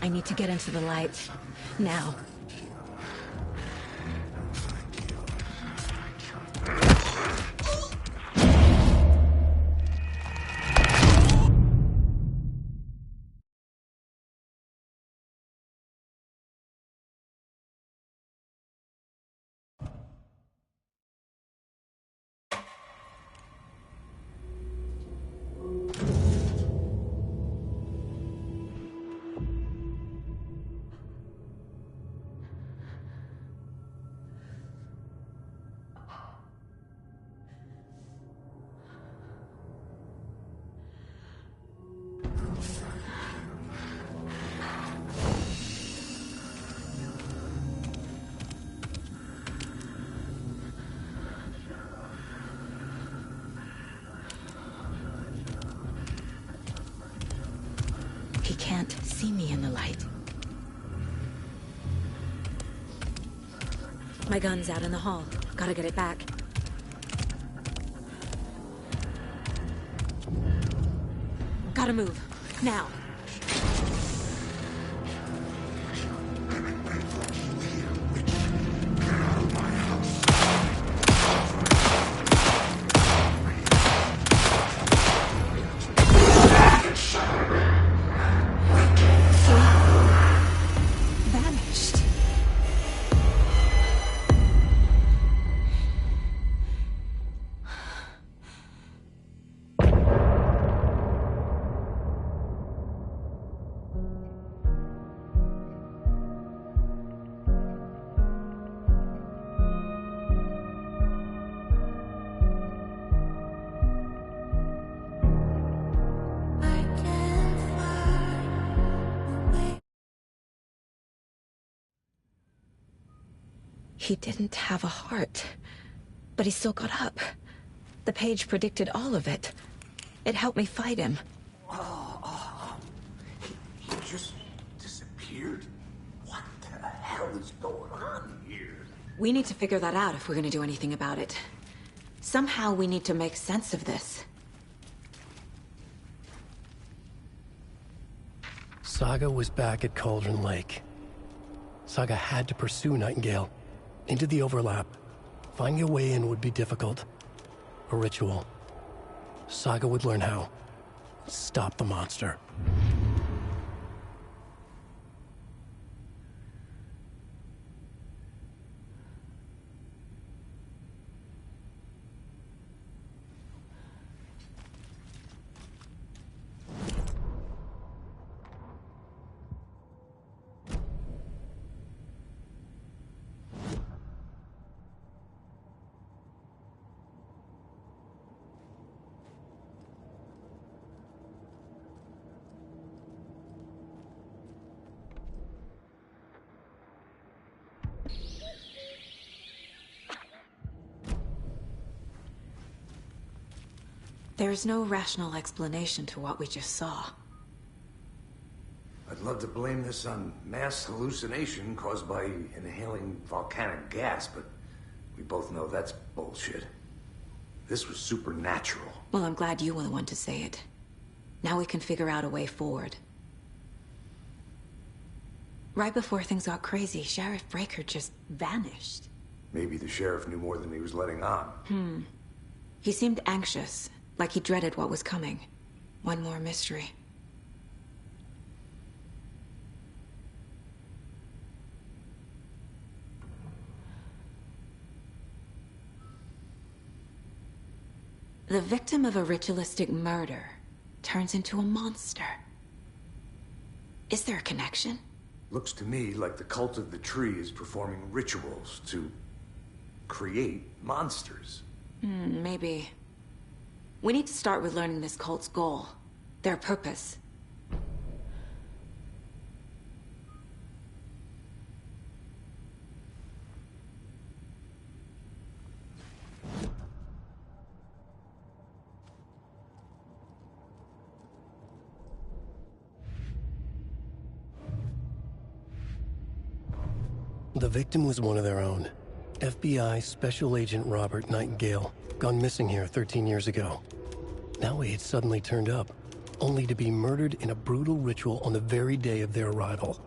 I need to get into the light. Now. He can't see me in the light. My gun's out in the hall. Gotta get it back. Gotta move. Now. Vanished. He didn't have a heart, but he still got up. The page predicted all of it. It helped me fight him. He just disappeared? What the hell is going on here? We need to figure that out if we're gonna do anything about it. Somehow we need to make sense of this. Saga was back at Cauldron Lake. Saga had to pursue Nightingale. Into the overlap. Finding a way in would be difficult. A ritual. Saga would learn how. Stop the monster. There's no rational explanation to what we just saw. I'd love to blame this on mass hallucination caused by inhaling volcanic gas, but we both know that's bullshit. This was supernatural. Well, I'm glad you were the one to say it. Now we can figure out a way forward. Right before things got crazy, Sheriff Breaker just vanished. Maybe the sheriff knew more than he was letting on. He seemed anxious, like he dreaded what was coming. One more mystery. The victim of a ritualistic murder turns into a monster. Is there a connection? Looks to me like the cult of the tree is performing rituals to create monsters. Maybe. We need to start with learning this cult's goal, their purpose. The victim was one of their own. FBI Special Agent Robert Nightingale, gone missing here 13 years ago. Now he had suddenly turned up, only to be murdered in a brutal ritual on the very day of their arrival.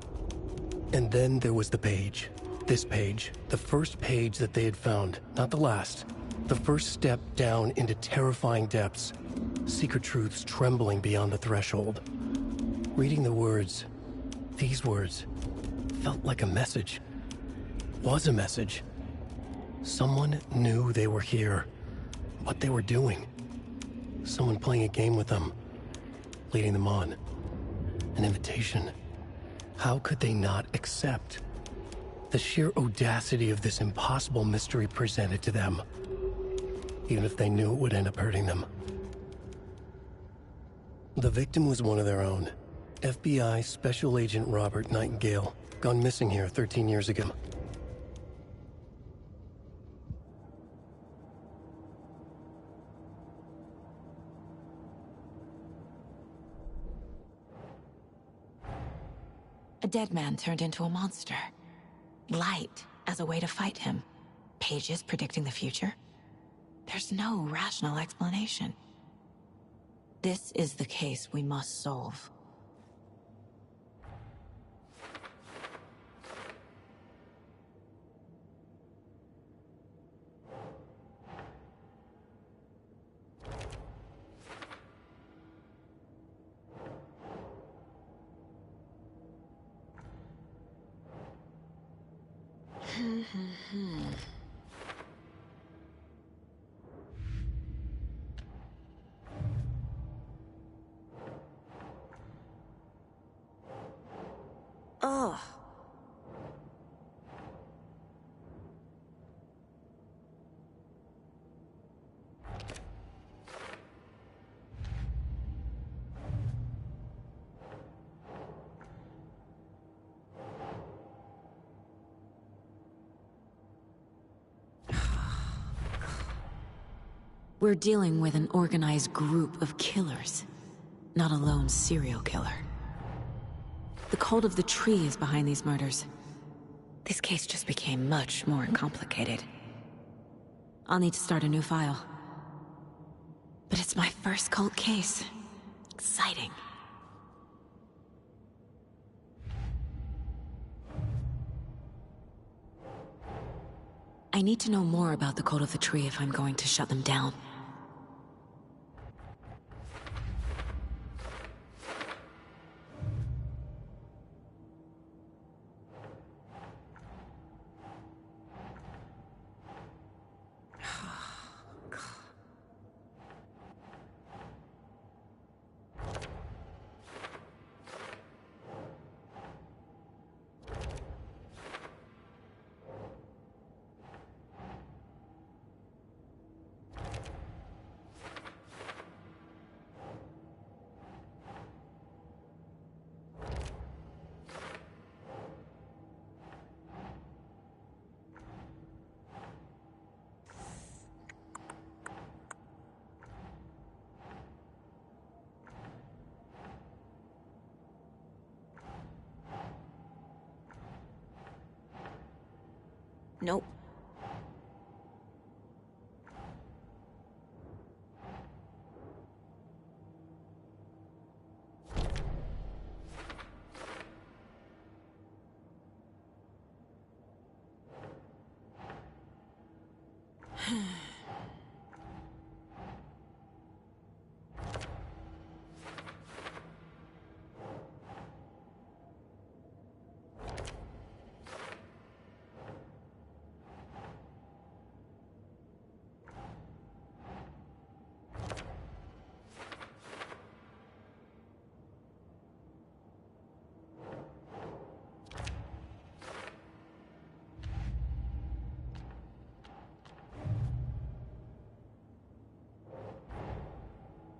And then there was the page. This page, the first page that they had found, not the last. The first step down into terrifying depths. Secret truths trembling beyond the threshold. Reading the words, these words, felt like a message. Was a message. Someone knew they were here. What they were doing. Someone playing a game with them. Leading them on. An invitation. How could they not accept? The sheer audacity of this impossible mystery presented to them. Even if they knew it would end up hurting them. The victim was one of their own. FBI Special Agent Robert Nightingale, gone missing here 13 years ago. A dead man turned into a monster. Light as a way to fight him. Pages predicting the future. There's no rational explanation. This is the case we must solve. Ugh. We're dealing with an organized group of killers, not a lone serial killer. The cult of the tree is behind these murders. This case just became much more complicated. I'll need to start a new file. But it's my first cult case. Exciting. I need to know more about the cult of the tree if I'm going to shut them down. Nope.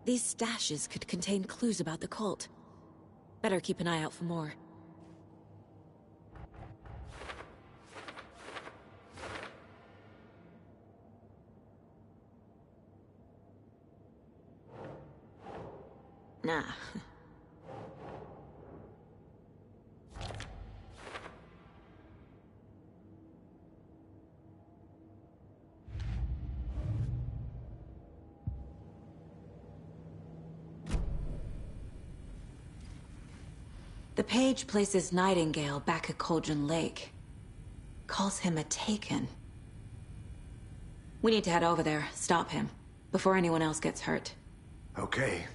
These stashes could contain clues about the cult. Better keep an eye out for more. Nah. The page places Nightingale back at Cauldron Lake. Calls him a Taken. We need to head over there, stop him, before anyone else gets hurt. Okay.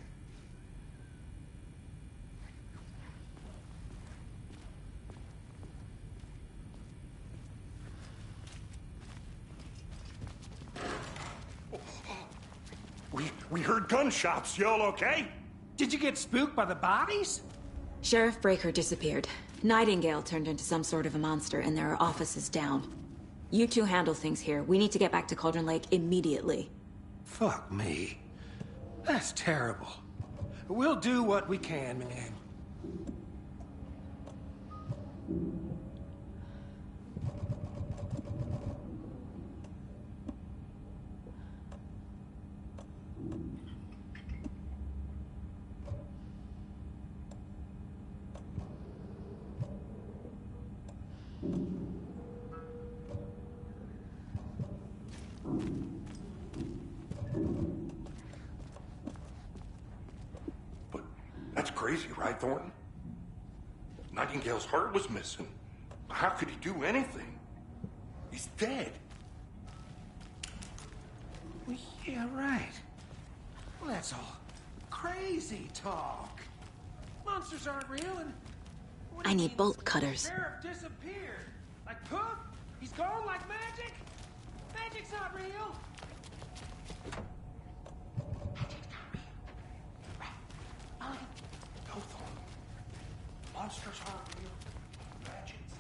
We heard gunshots. Y'all okay? Did you get spooked by the bodies? Sheriff Breaker disappeared. Nightingale turned into some sort of a monster, and there are offices down. You two handle things here. We need to get back to Cauldron Lake immediately. Fuck me. That's terrible. We'll do what we can, man. That's crazy, right, Thornton? Nightingale's heart was missing. How could he do anything? He's dead. Well, yeah, right. Well, that's all crazy talk. Monsters aren't real, and... I need bolt cutters. Sheriff disappeared. Like poof? He's gone like magic? Magic's not real. No, Thornton. Monsters aren't real. Magic's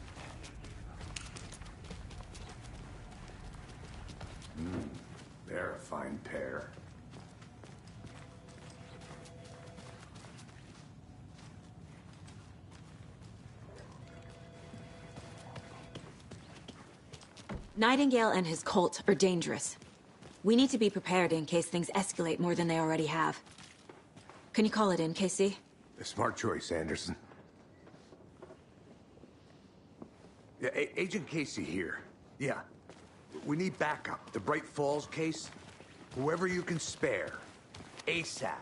They're a fine pair. Nightingale and his cult are dangerous. We need to be prepared in case things escalate more than they already have. Can you call it in, Casey? A smart choice, Anderson. Yeah, Agent Casey here. Yeah. We need backup. The Bright Falls case. Whoever you can spare. ASAP.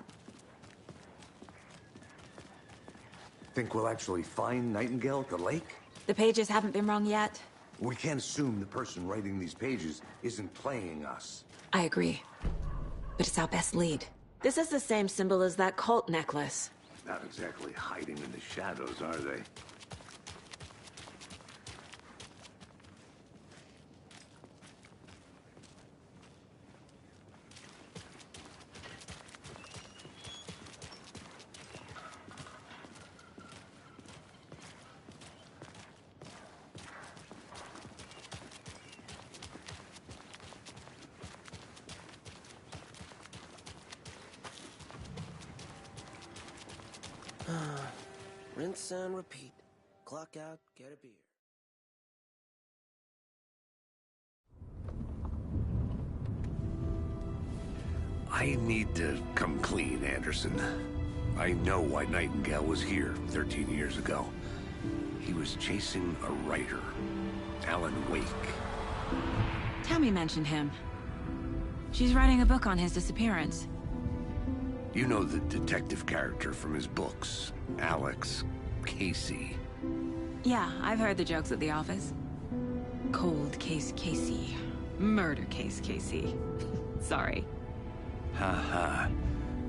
Think we'll actually find Nightingale at the lake? The pages haven't been rung yet. We can't assume the person writing these pages isn't playing us. I agree. But it's our best lead. This is the same symbol as that cult necklace. Not exactly hiding in the shadows, are they? Rinse and repeat. Clock out, get a beer. I need to come clean, Anderson. I know why Nightingale was here 13 years ago. He was chasing a writer, Alan Wake. Tammy mentioned him. She's writing a book on his disappearance. You know the detective character from his books, Alex Casey. Yeah, I've heard the jokes at the office. Cold Case Casey. Murder case, Casey. Sorry. Haha.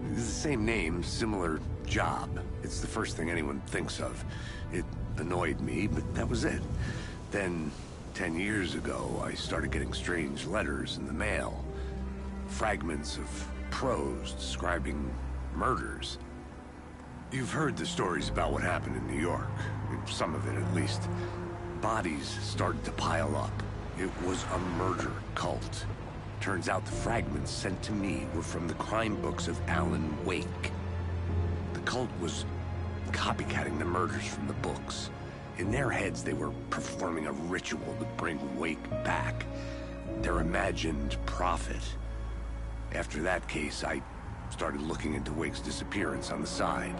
This is the same name, similar job. It's the first thing anyone thinks of. It annoyed me, but that was it. Then, 10 years ago, I started getting strange letters in the mail. Fragments of prose describing murders. You've heard the stories about what happened in New York. Some of it, at least. Bodies started to pile up. It was a murder cult. Turns out the fragments sent to me were from the crime books of Alan Wake. The cult was copycatting the murders from the books. In their heads, they were performing a ritual to bring Wake back. Their imagined prophet. After that case, I started looking into Wake's disappearance on the side.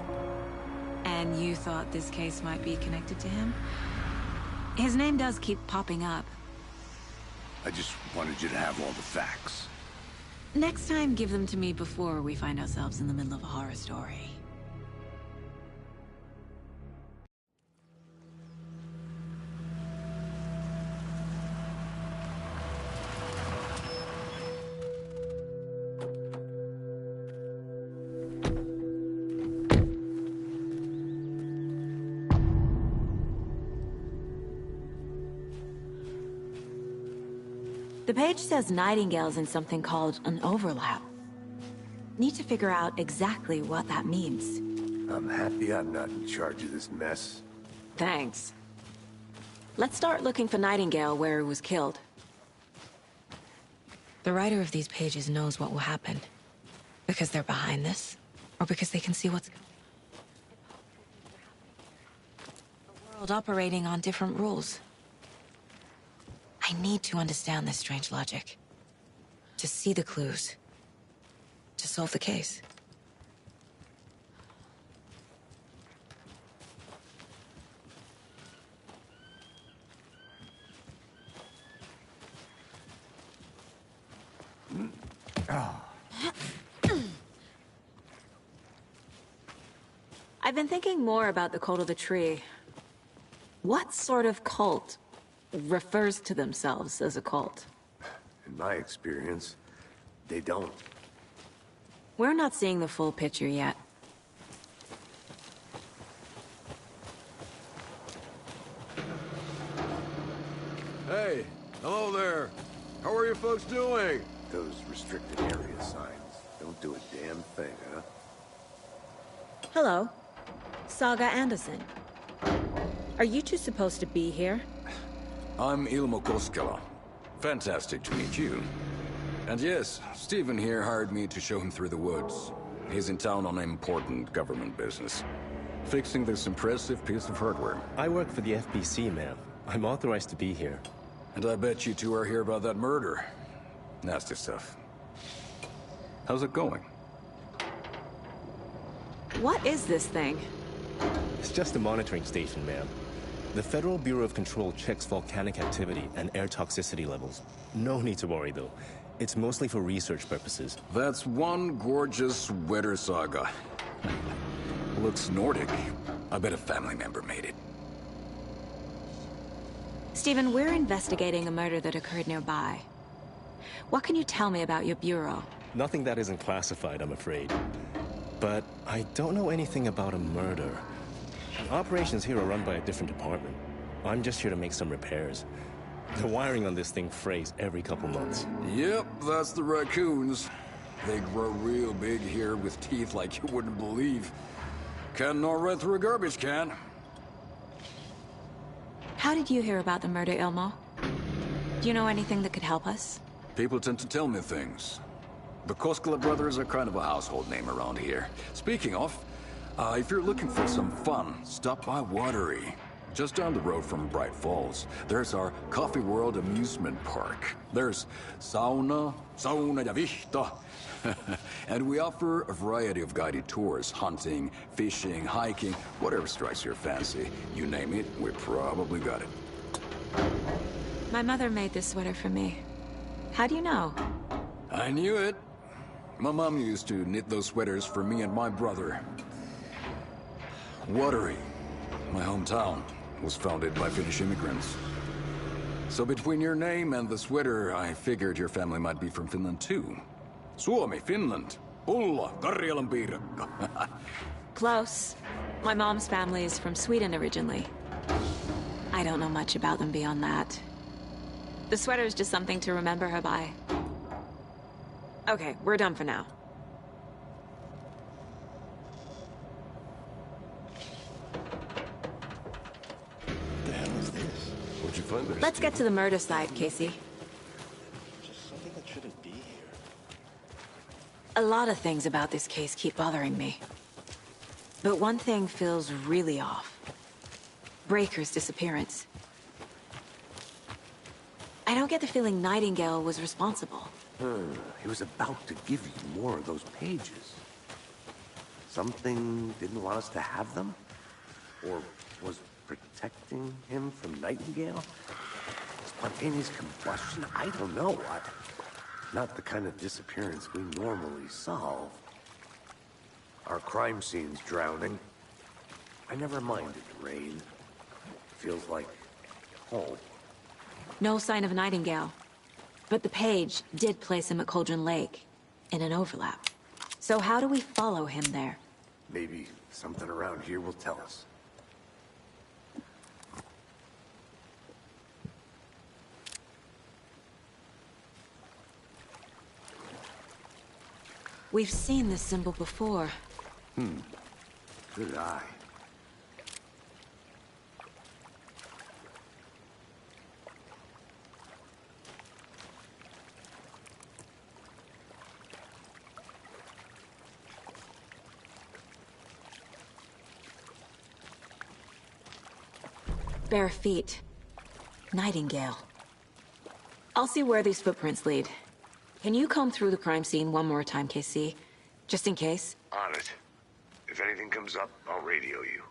And you thought this case might be connected to him? His name does keep popping up. I just wanted you to have all the facts. Next time, give them to me before we find ourselves in the middle of a horror story. The page says Nightingale's in something called an overlap. Need to figure out exactly what that means. I'm happy I'm not in charge of this mess. Thanks. Let's start looking for Nightingale where he was killed. The writer of these pages knows what will happen. Because they're behind this, or because they can see what's coming. A world operating on different rules. I need to understand this strange logic. To see the clues. To solve the case. I've been thinking more about the cult of the tree. What sort of cult refers to themselves as a cult? In my experience, they don't. We're not seeing the full picture yet. Hey, hello there. How are you folks doing? Those restricted area signs don't do a damn thing, huh? Hello. Saga Anderson. Are you two supposed to be here? I'm Ilmo Koskela. Fantastic to meet you. And yes, Stephen here hired me to show him through the woods. He's in town on important government business. Fixing this impressive piece of hardware. I work for the FBC, ma'am. I'm authorized to be here. And I bet you two are here about that murder. Nasty stuff. How's it going? What is this thing? It's just a monitoring station, ma'am. The Federal Bureau of Control checks volcanic activity and air toxicity levels. No need to worry, though. It's mostly for research purposes. That's one gorgeous weather saga. Looks Nordic. I bet a family member made it. Stephen, we're investigating a murder that occurred nearby. What can you tell me about your bureau? Nothing that isn't classified, I'm afraid. But I don't know anything about a murder. The operations here are run by a different department. I'm just here to make some repairs. The wiring on this thing frays every couple months. Yep, that's the raccoons. They grow real big here with teeth like you wouldn't believe. Can't gnaw right through a garbage can. How did you hear about the murder, Ilmo? Do you know anything that could help us? People tend to tell me things. The Koskela brothers are kind of a household name around here. Speaking of, if you're looking for some fun, stop by Watery. Just down the road from Bright Falls, there's our Coffee World amusement park. There's sauna ja vihta. And we offer a variety of guided tours, hunting, fishing, hiking, whatever strikes your fancy. You name it, we probably got it. My mother made this sweater for me. How do you know? I knew it. My mom used to knit those sweaters for me and my brother. Watery, my hometown, was founded by Finnish immigrants. So between your name and the sweater, I figured your family might be from Finland too. Suomi, Finland. Pulla, Karjalan piirakka. Close. My mom's family is from Sweden originally. I don't know much about them beyond that. The sweater is just something to remember her by. Okay, we're done for now. What the hell is this? What'd you find there, Let's get to the murder side, Casey. Just something that shouldn't be here. A lot of things about this case keep bothering me. But one thing feels really off. Breaker's disappearance. I don't get the feeling Nightingale was responsible. He was about to give you more of those pages. Something didn't want us to have them? Or was protecting him from Nightingale? Spontaneous combustion? I don't know. Not the kind of disappearance we normally solve. Our crime scene's drowning. I never minded the rain. Feels like home. No sign of Nightingale. But the page did place him at Cauldron Lake, in an overlap. So how do we follow him there? Maybe something around here will tell us. We've seen this symbol before. Good eye. Bare feet. Nightingale. I'll see where these footprints lead. Can you comb through the crime scene one more time, KC? Just in case? On it. If anything comes up, I'll radio you.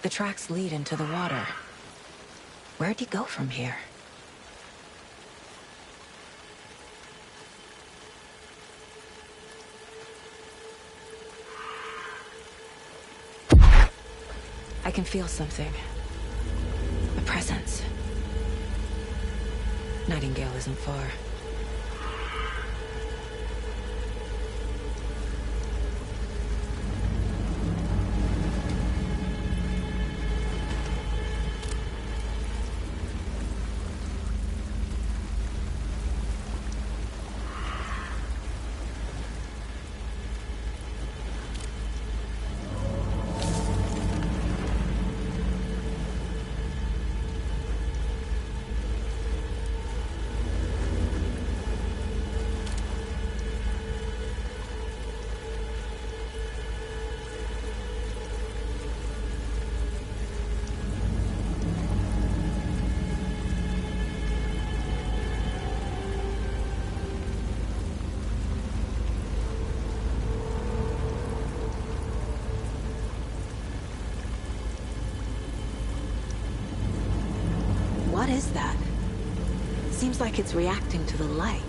The tracks lead into the water. Where'd he go from here? I can feel something. A presence. Nightingale isn't far. What is that? Seems like it's reacting to the light.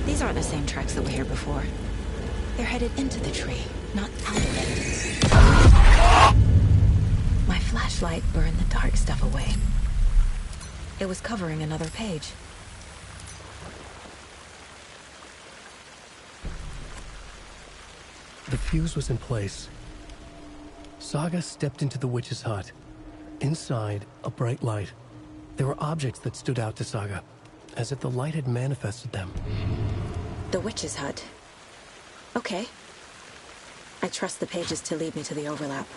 These aren't the same tracks that were here before. They're headed into the tree, not out of it. My flashlight burned the dark stuff away. It was covering another page. The fuse was in place. Saga stepped into the witch's hut, Inside, a bright light. There were objects that stood out to Saga, as if the light had manifested them. The witch's hut. Okay. I trust the pages to lead me to the overlap.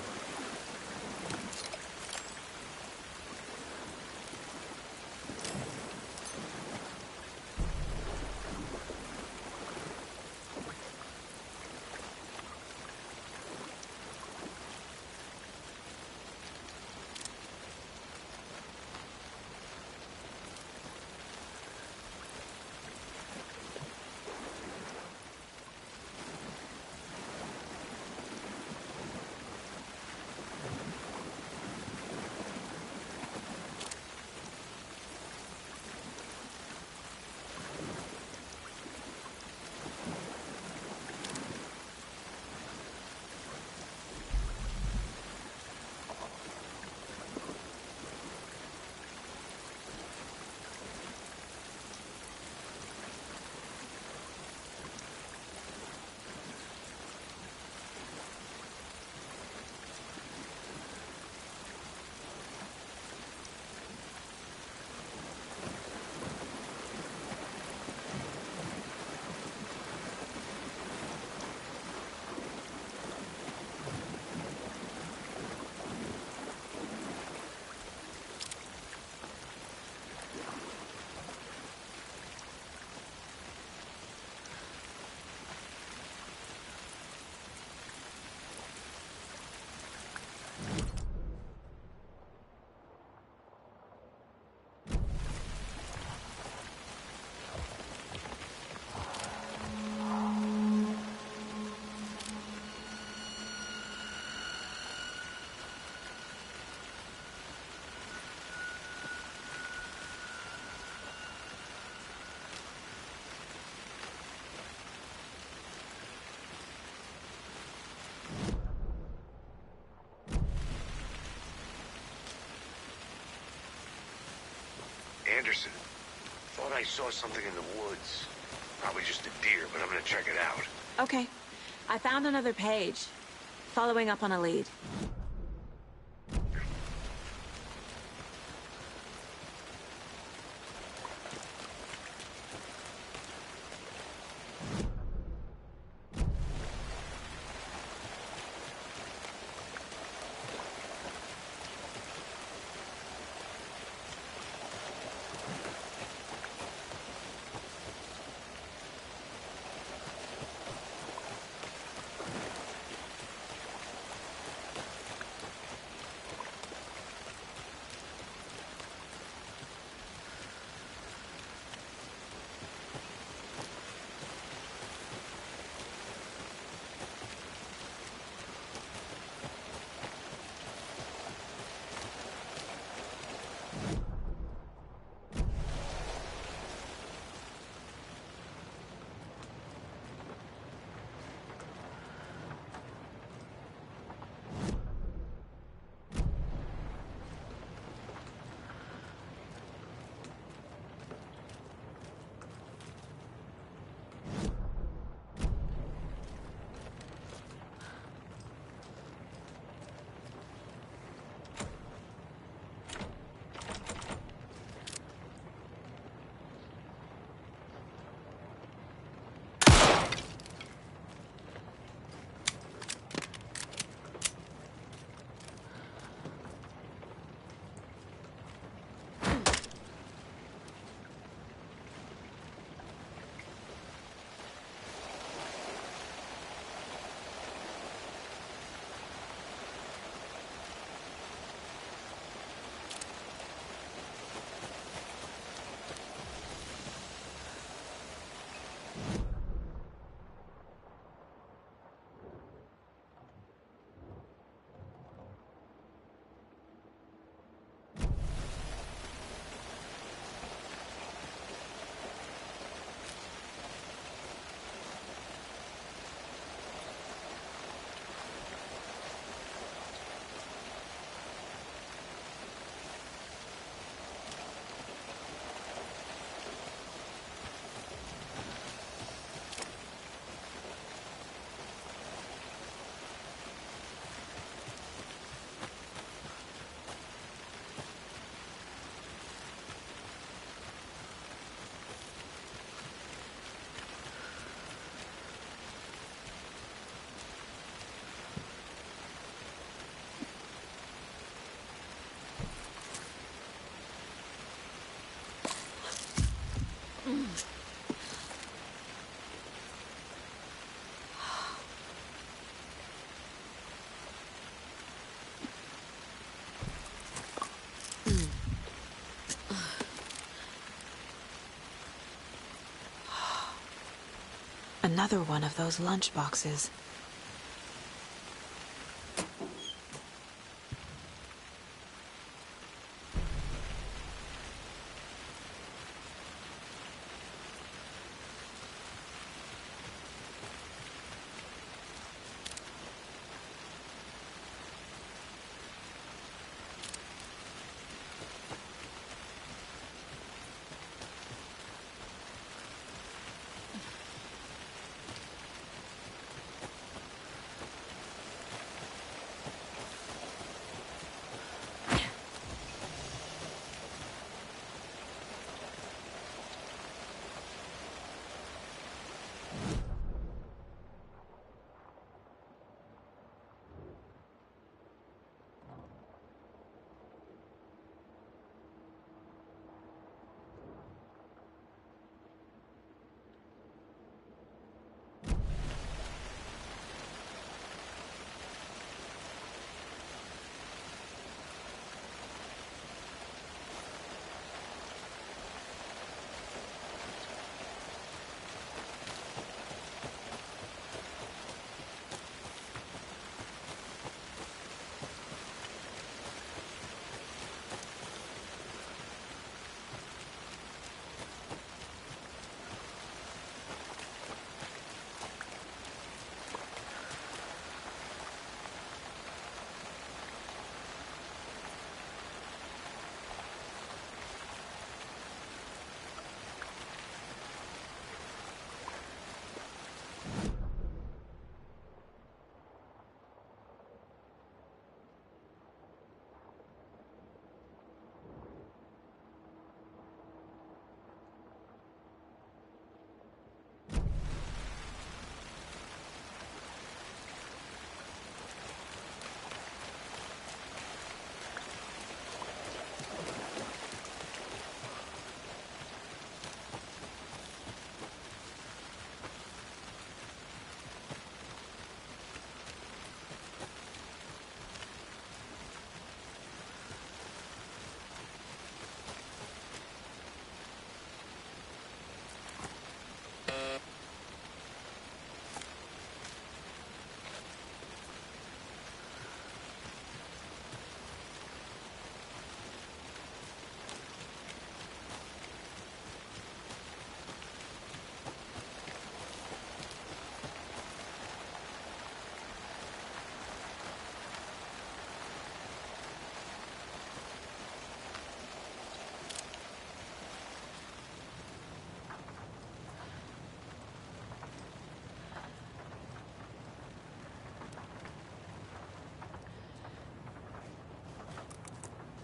Anderson, thought I saw something in the woods. Probably just a deer, but I'm gonna check it out. Okay. I found another page. Following up on a lead. Another one of those lunchboxes.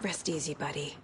Rest easy, buddy.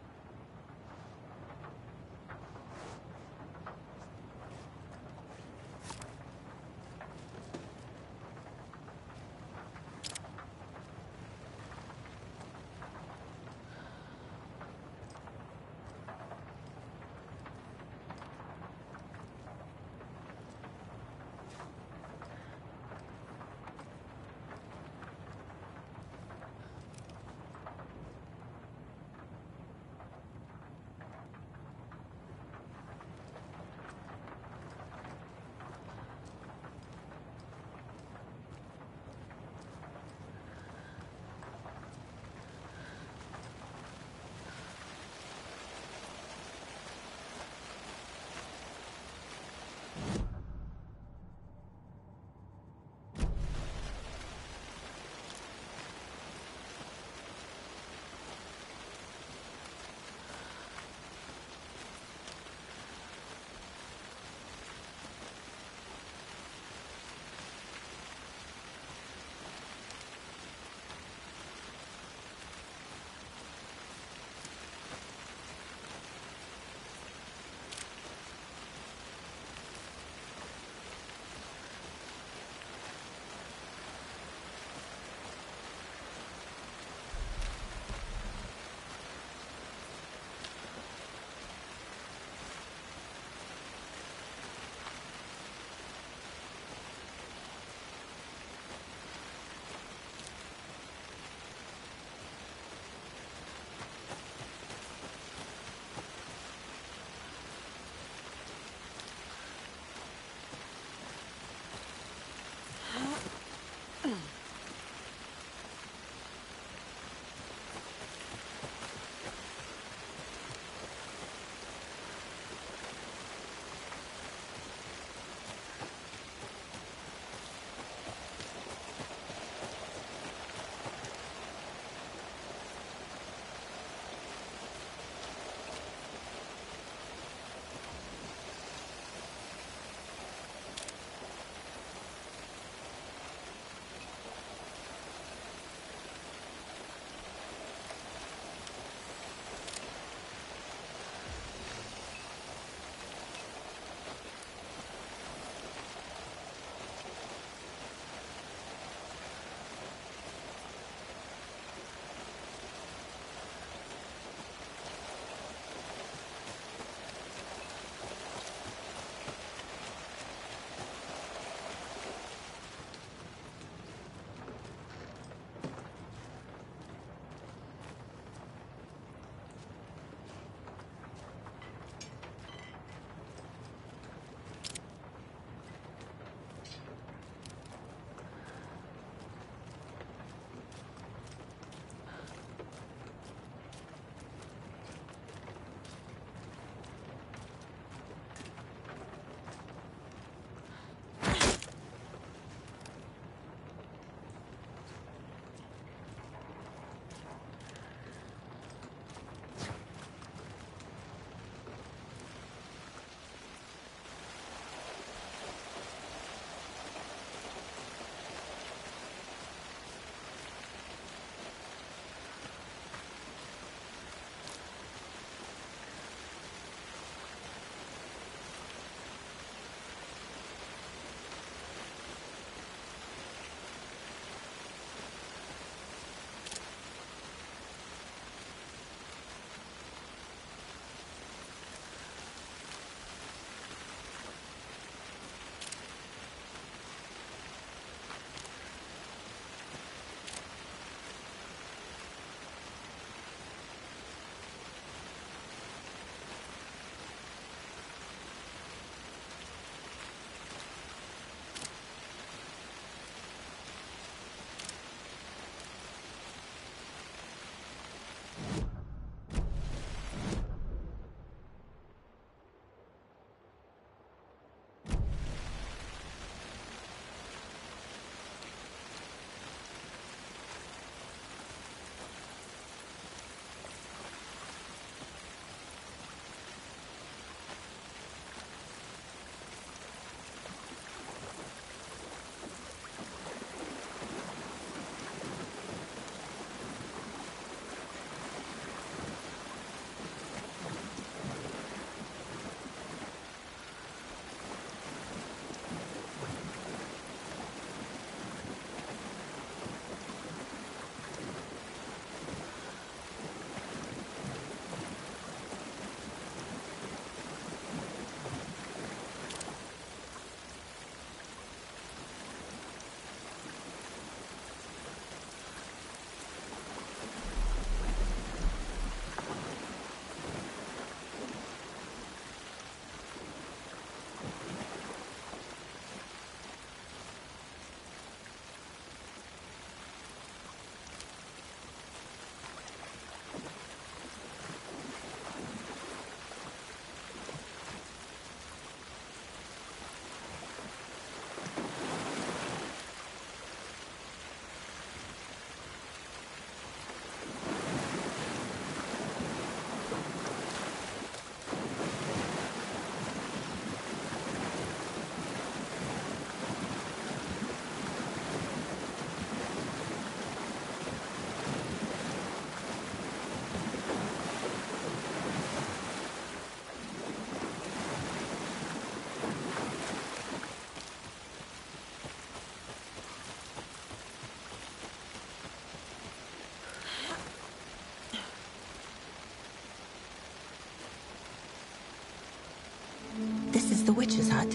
the witch's hut.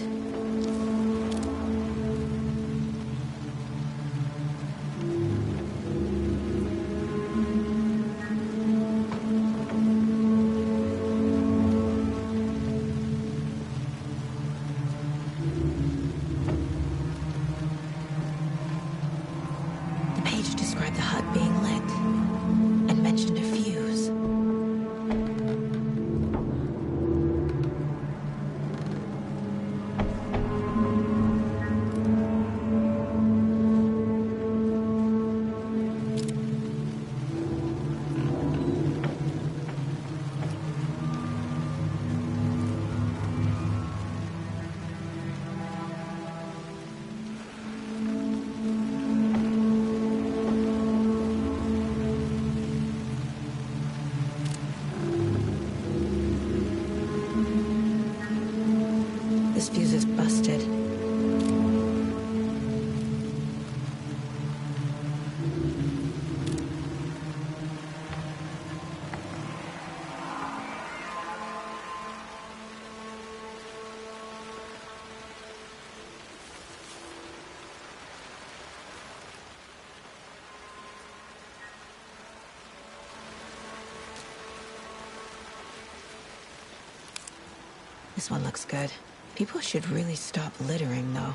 The page described the hut being lit and mentioned a fuse. This fuse is busted. This one looks good. People should really stop littering, though.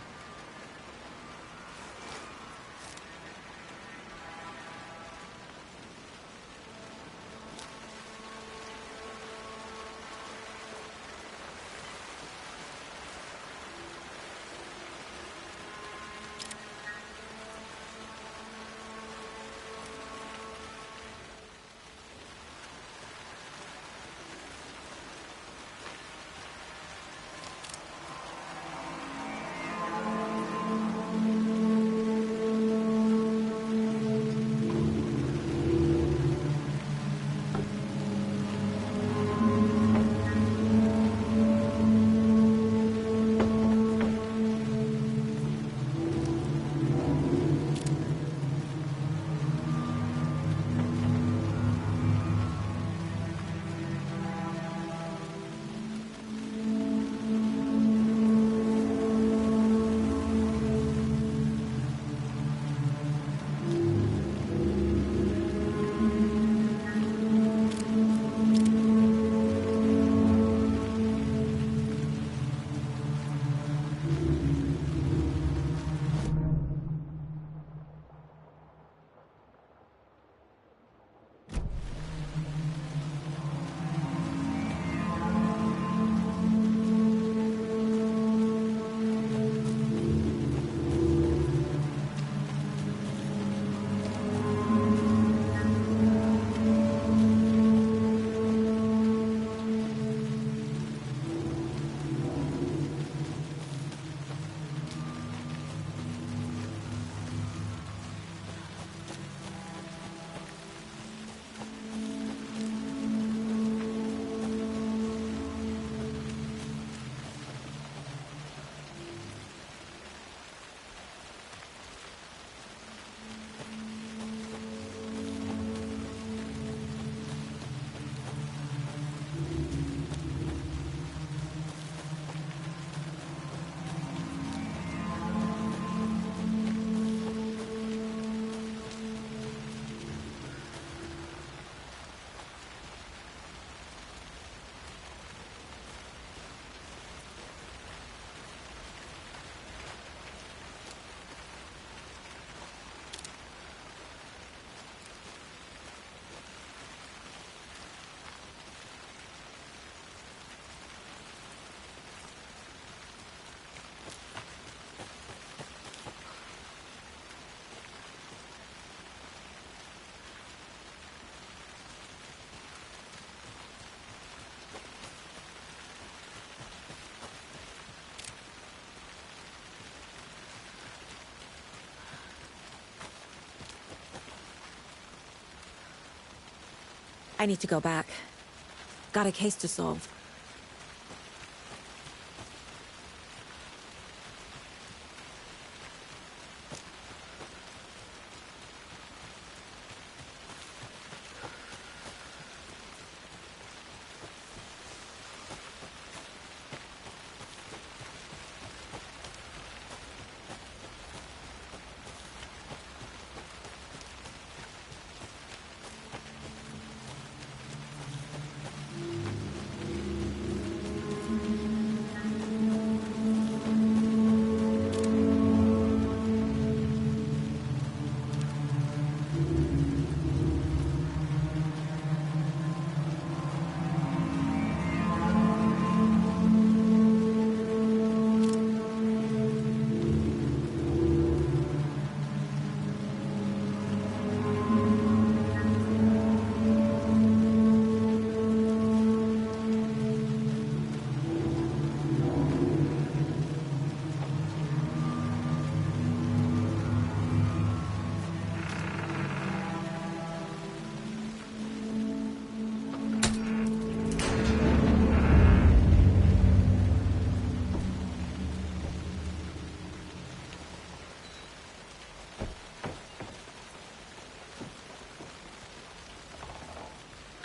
I need to go back. Got a case to solve.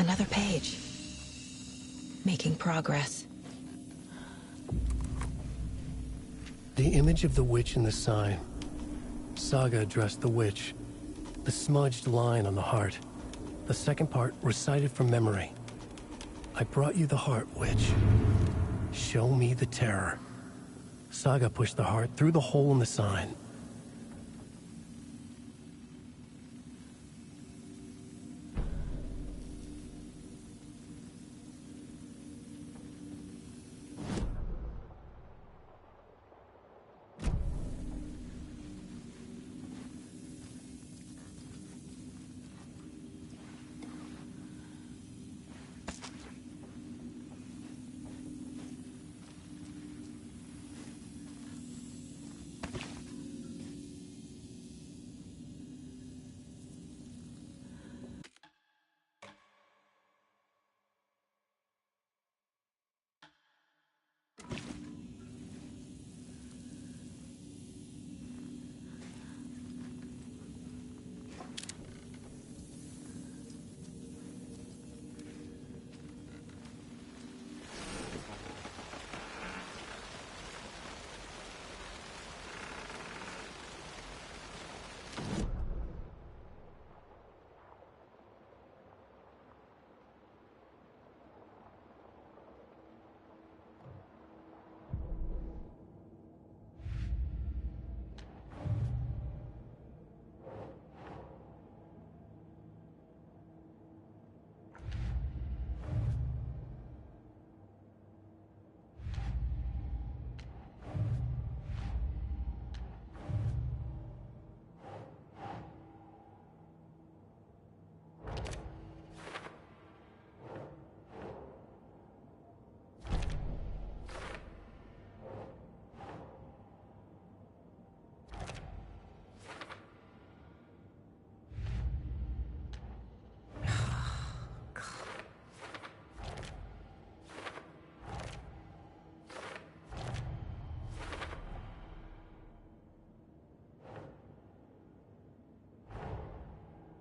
Another page. Making progress. The image of the witch in the sign. Saga addressed the witch. The smudged line on the heart. The second part recited from memory. I brought you the heart, witch. Show me the terror. Saga pushed the heart through the hole in the sign.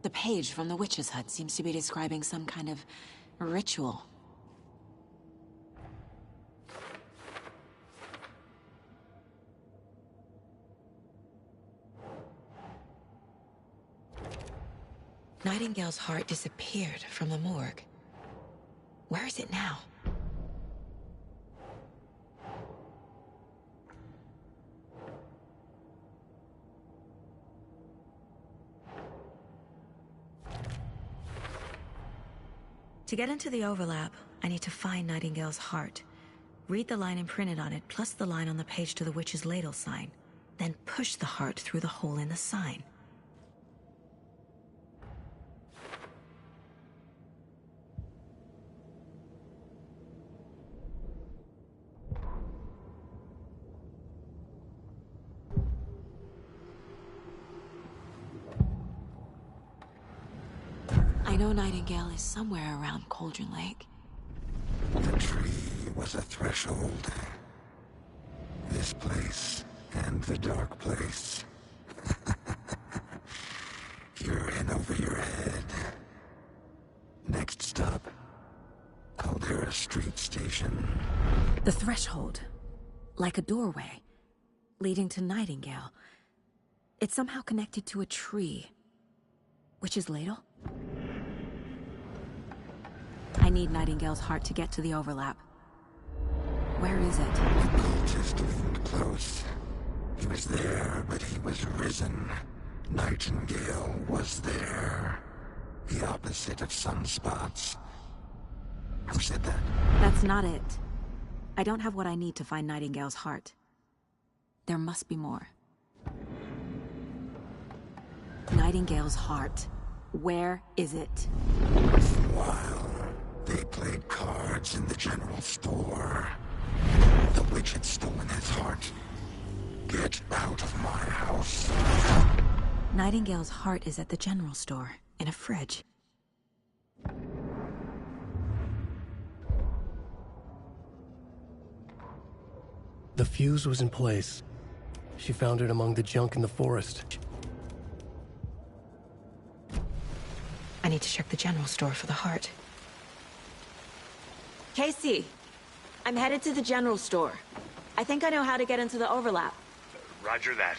The page from the witch's hut seems to be describing some kind of ritual. Nightingale's heart disappeared from the morgue. Where is it now? To get into the overlap, I need to find Nightingale's heart. Read the line imprinted on it, plus the line on the page to the witch's ladle sign. Then push the heart through the hole in the sign. I know Nightingale is somewhere around Cauldron Lake. The tree was a threshold. This place and the dark place. You're in over your head. Next stop, Caldera Street Station. The threshold. Like a doorway. Leading to Nightingale. It's somehow connected to a tree. Witch's ladle? I need Nightingale's heart to get to the overlap. Where is it? The cultist leaned close. He was there, but he was risen. Nightingale was there. The opposite of sunspots. Who said that? That's not it. I don't have what I need to find Nightingale's heart. There must be more. Nightingale's heart. Where is it? While they played cards in the general store, the witch had stolen his heart. Get out of my house. Nightingale's heart is at the general store, in a fridge. The fuse was in place. She found it among the junk in the forest. I need to check the general store for the heart. Casey, I'm headed to the general store. I think I know how to get into the overlap. Roger that.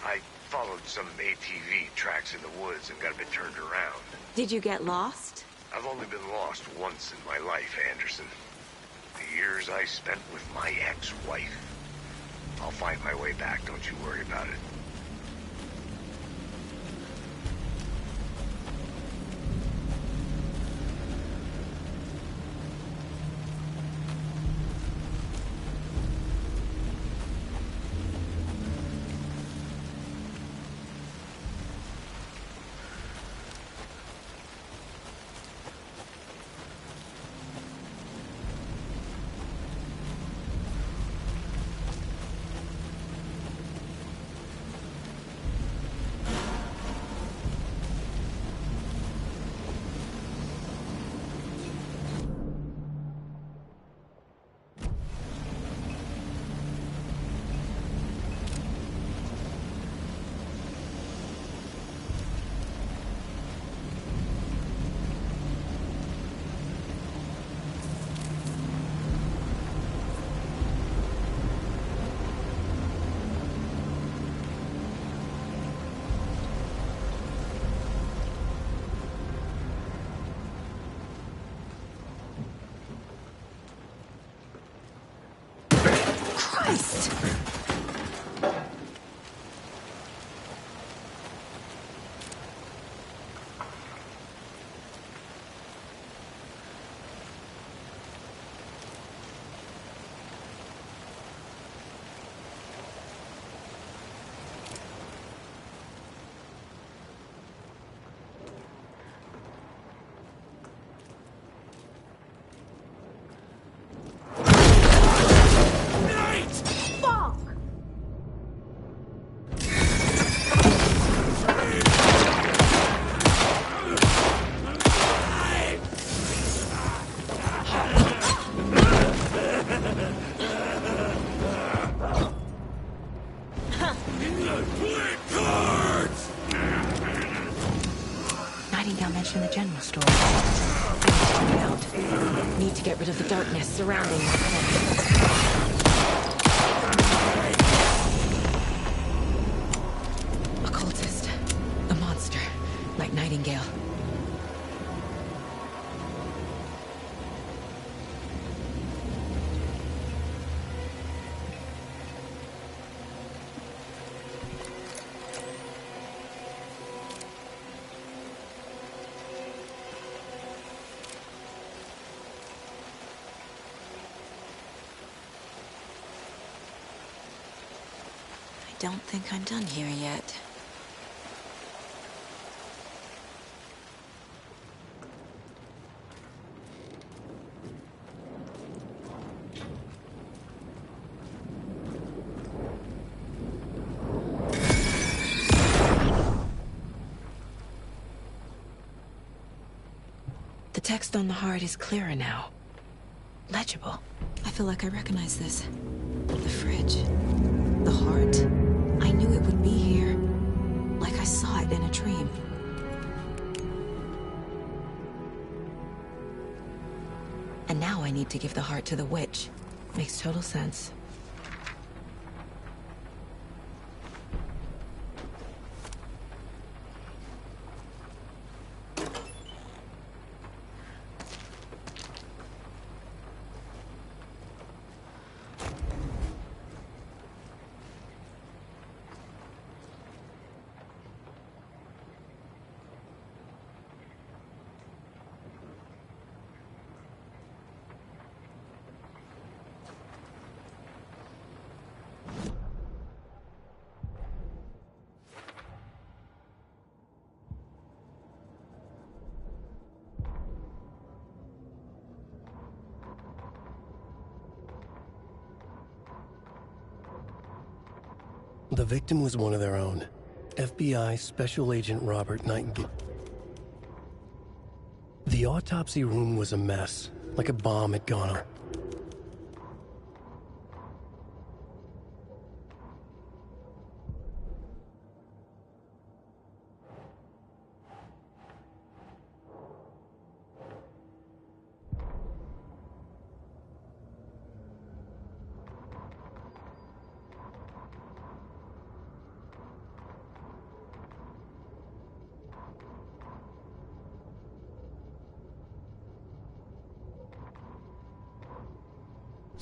I followed some ATV tracks in the woods and got a bit turned around. Did you get lost? I've only been lost once in my life, Anderson. The years I spent with my ex-wife. I'll find my way back, don't you worry about it. In the general store. I need to out. Need to get rid of the darkness surrounding this place. A cultist. A monster. Like Nightingale. I don't think I'm done here yet. The text on the heart is clearer now. Legible. I feel like I recognize this. The fridge. The heart. I knew it would be here. Like I saw it in a dream. And now I need to give the heart to the witch. Makes total sense. The victim was one of their own. FBI Special Agent Robert Nightingale. The autopsy room was a mess, like a bomb had gone off.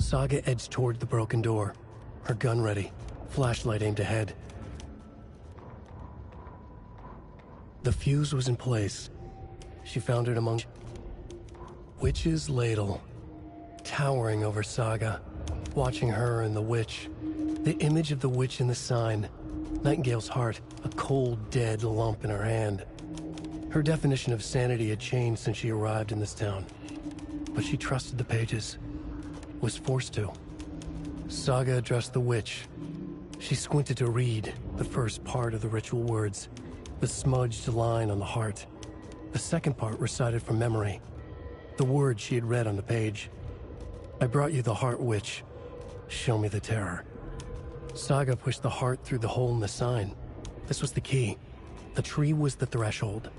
Saga edged toward the broken door, her gun ready, flashlight aimed ahead. The fuse was in place. She found it among Witch's ladle, towering over Saga, watching her and the witch. The image of the witch in the sign, Nightingale's heart, a cold, dead lump in her hand. Her definition of sanity had changed since she arrived in this town, but she trusted the pages, was forced to. Saga addressed the witch. She squinted to read the first part of the ritual words, the smudged line on the heart. The second part recited from memory, the words she had read on the page. I brought you the heart, witch. Show me the terror. Saga pushed the heart through the hole in the sign. This was the key. The tree was the threshold.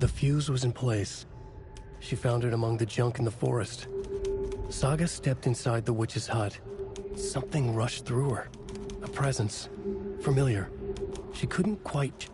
The fuse was in place. She found it among the junk in the forest. Saga stepped inside the witch's hut. Something rushed through her. A presence. Familiar. She couldn't quite...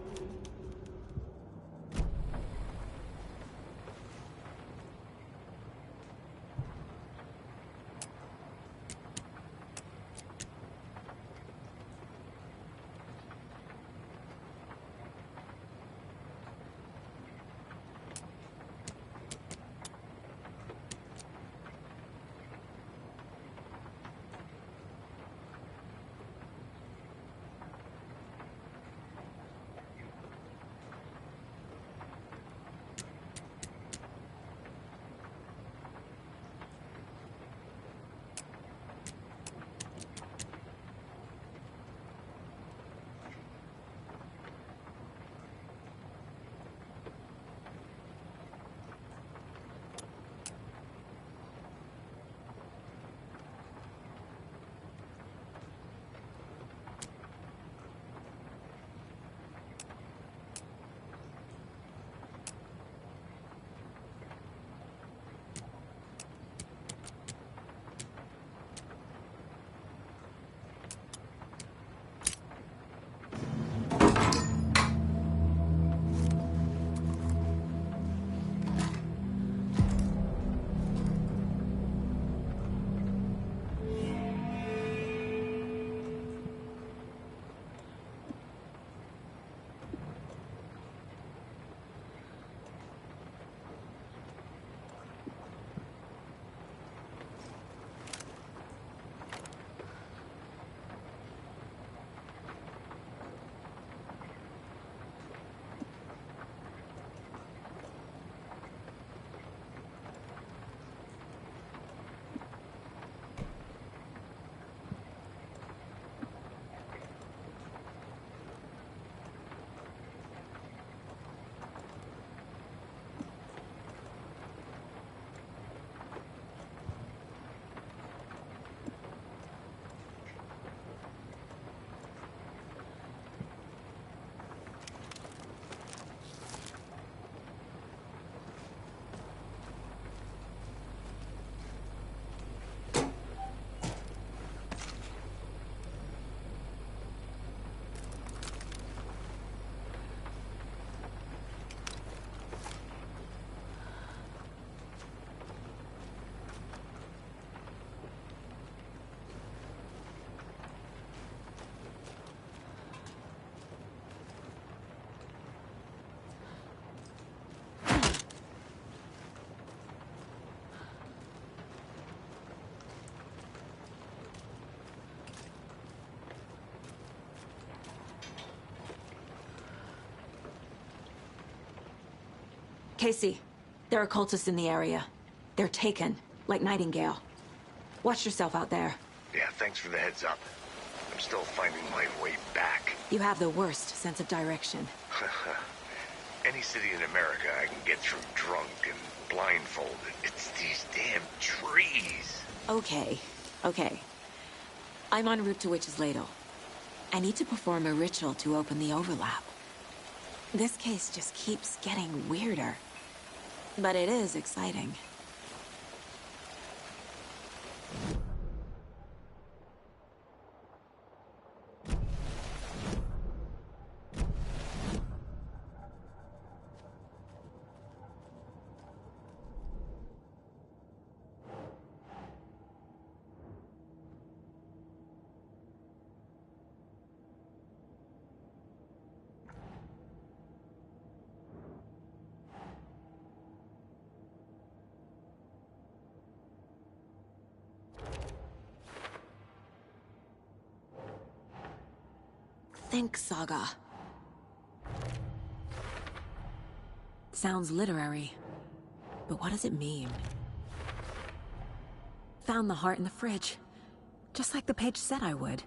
Casey, there are cultists in the area. They're taken, like Nightingale. Watch yourself out there. Yeah, thanks for the heads up. I'm still finding my way back. You have the worst sense of direction. Any city in America I can get through drunk and blindfolded. It's these damn trees. Okay, okay. I'm en route to Witch's Ladle. I need to perform a ritual to open the overlap. This case just keeps getting weirder. But it is exciting. Think Saga. Sounds literary. But what does it mean? Found the heart in the fridge. Just like the page said I would.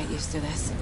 Used to this.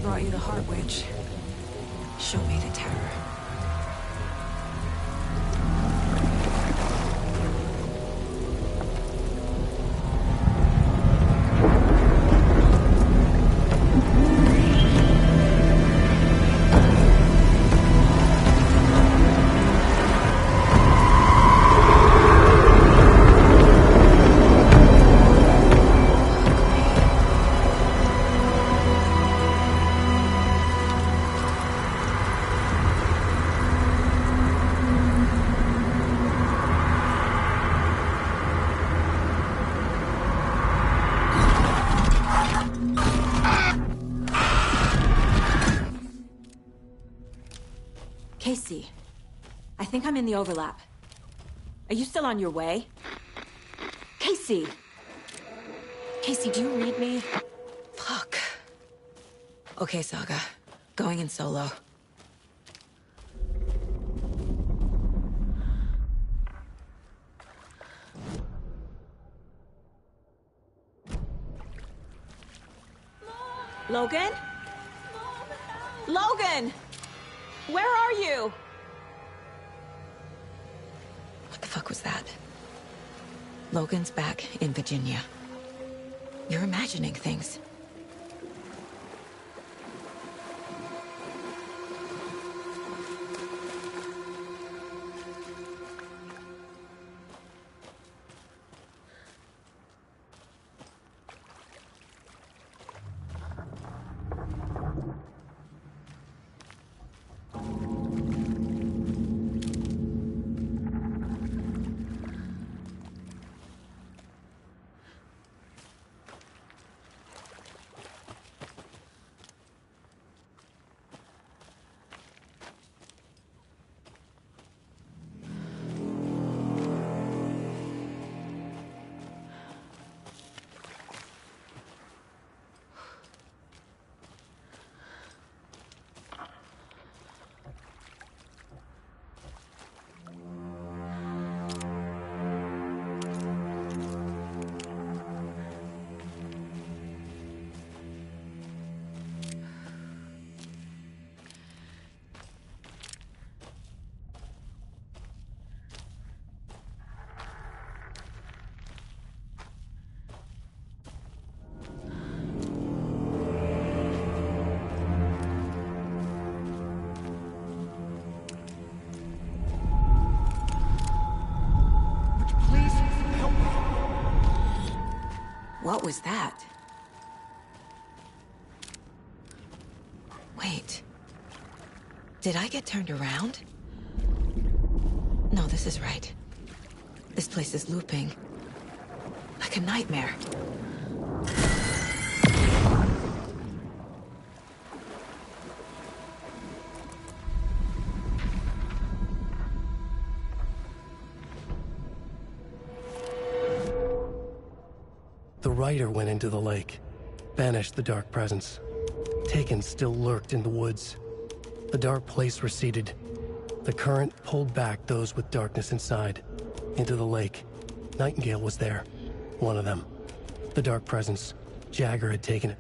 brought you the Heart Witch. Show me the terror. Casey, I think I'm in the overlap. Are you still on your way? Casey! Casey, do you read me? Fuck. Okay, Saga. Going in solo. Logan? Logan! Where are you? What the fuck was that? Logan's back in Virginia. You're imagining things. What was that? Wait. Did I get turned around? No, this is right. This place is looping. Like a nightmare. The rider went into the lake, banished the dark presence. Taken still lurked in the woods. The dark place receded. The current pulled back those with darkness inside, into the lake. Nightingale was there, one of them. The dark presence. Jagger had taken it.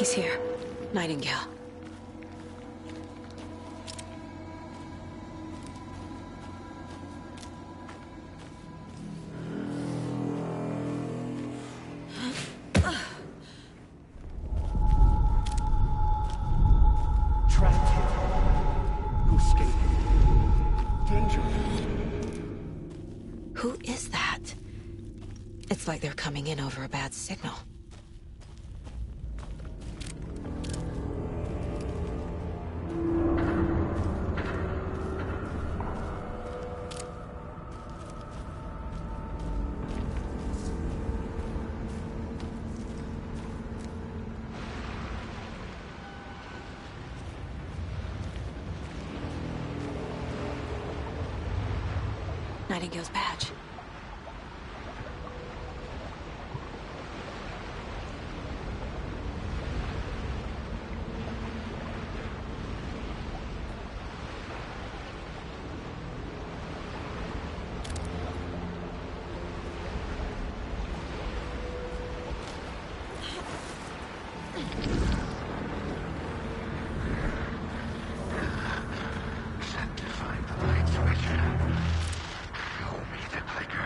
He's here. Nightingale. Trapped here. No escape. Danger. Who is that? It's like they're coming in over a bad signal. Nightingale's badge. Sent to find the light switch. Show me the clicker.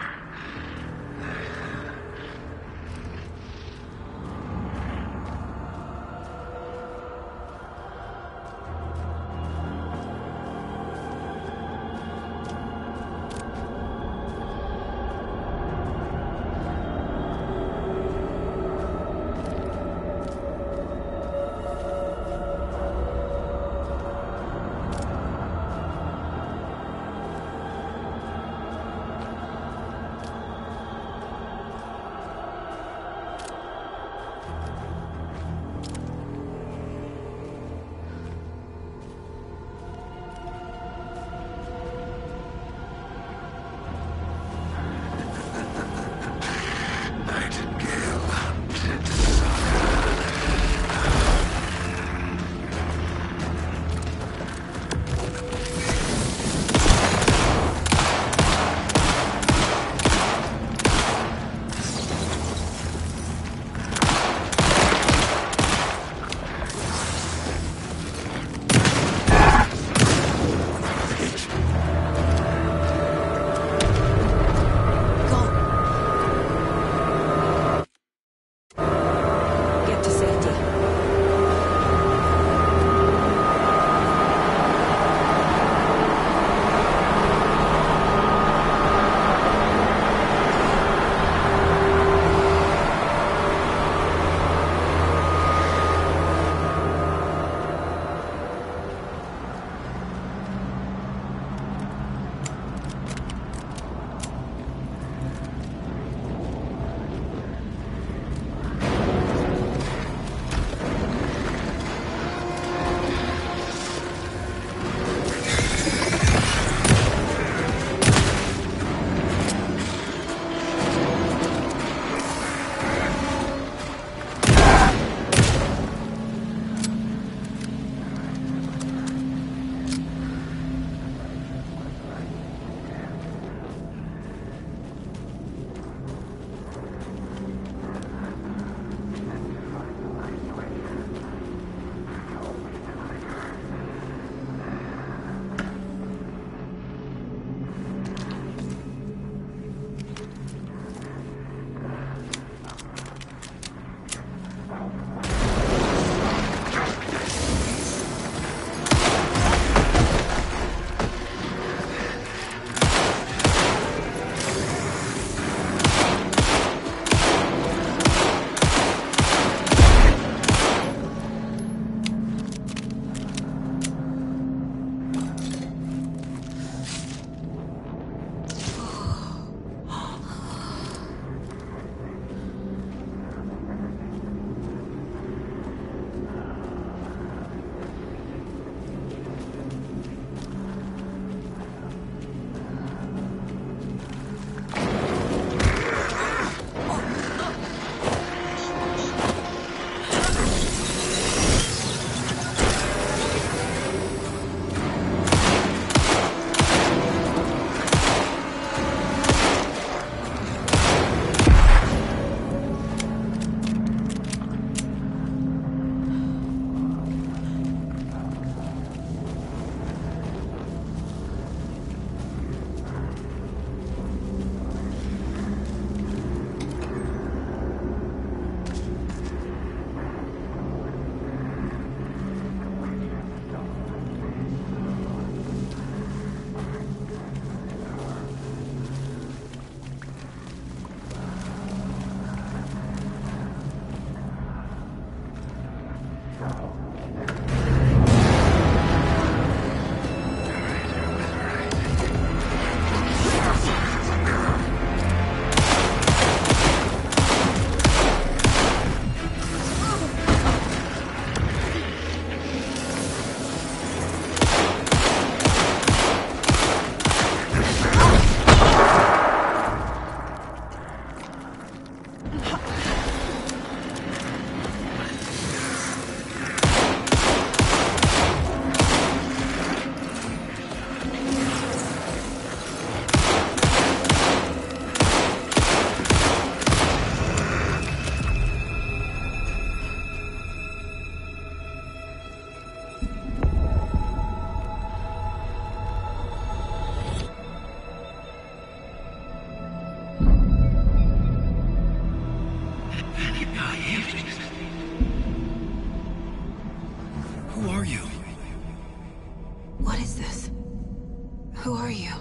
Who are you?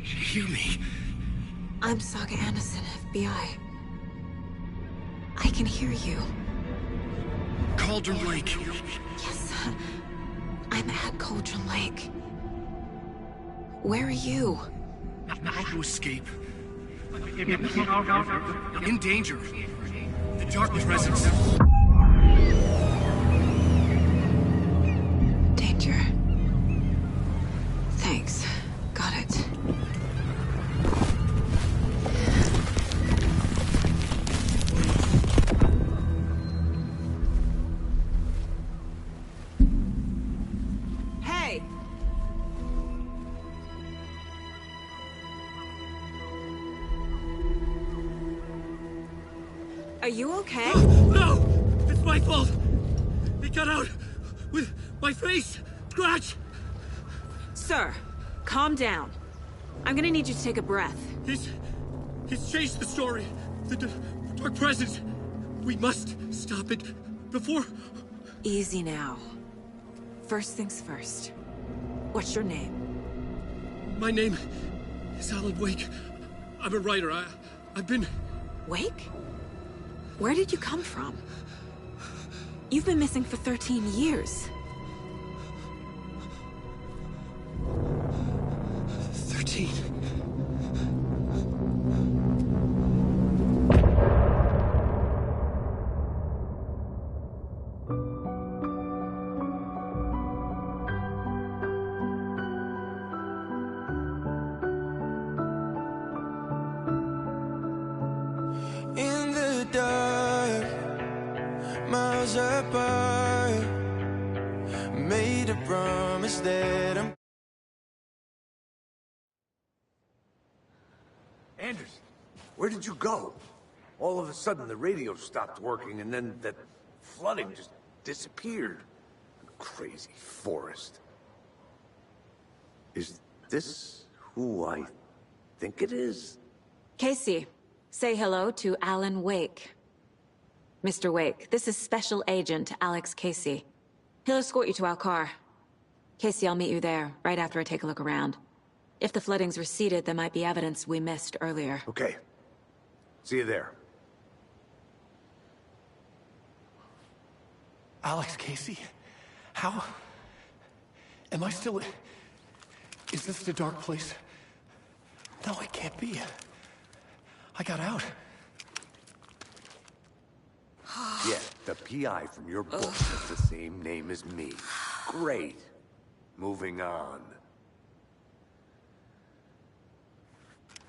Hear me. I'm Saga Anderson, FBI. I can hear you. Cauldron Lake. Yes, I'm at Cauldron Lake. Where are you? How to escape. In danger. The Dark Presence. Danger. Thanks. Got it. Hey! Are you okay? No! It's my fault! It got out with my face! Scratch! Sir, calm down. I'm gonna need you to take a breath. He's changed the story. The Dark Presence. We must stop it before... Easy now. First things first. What's your name? My name is Alan Wake. I'm a writer. I've been... Wake? Where did you come from? You've been missing for 13 years. 13. In the dark, miles apart, made a promise that I'm... Anderson, where did you go? All of a sudden, the radio stopped working, and then that flooding just disappeared. Crazy forest. Is this who I think it is? Casey, say hello to Alan Wake. Mr. Wake, this is Special Agent Alex Casey. He'll escort you to our car. Casey, I'll meet you there, right after I take a look around. If the flooding's receded, there might be evidence we missed earlier. Okay. See you there. Alex Casey? How? Am I still... Is this the dark place? No, it can't be. I got out. Yeah, the PI from your book has the same name as me. Great. Moving on.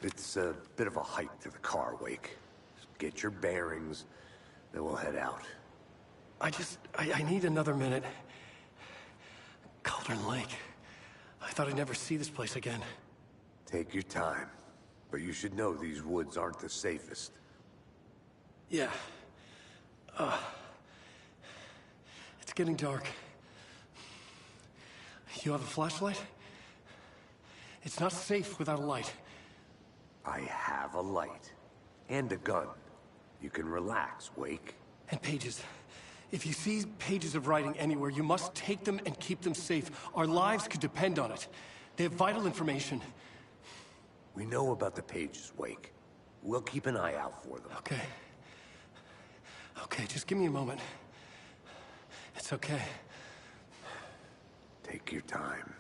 It's a bit of a hike to the car, Wake. Just get your bearings, then we'll head out. I need another minute. Cauldron Lake. I thought I'd never see this place again. Take your time. But you should know these woods aren't the safest. Yeah. It's getting dark. You have a flashlight? It's not safe without a light. I have a light. And a gun. You can relax, Wake. And pages. If you see pages of writing anywhere, you must take them and keep them safe. Our lives could depend on it. They have vital information. We know about the pages, Wake. We'll keep an eye out for them. Okay. Okay, just give me a moment. It's okay. Take your time.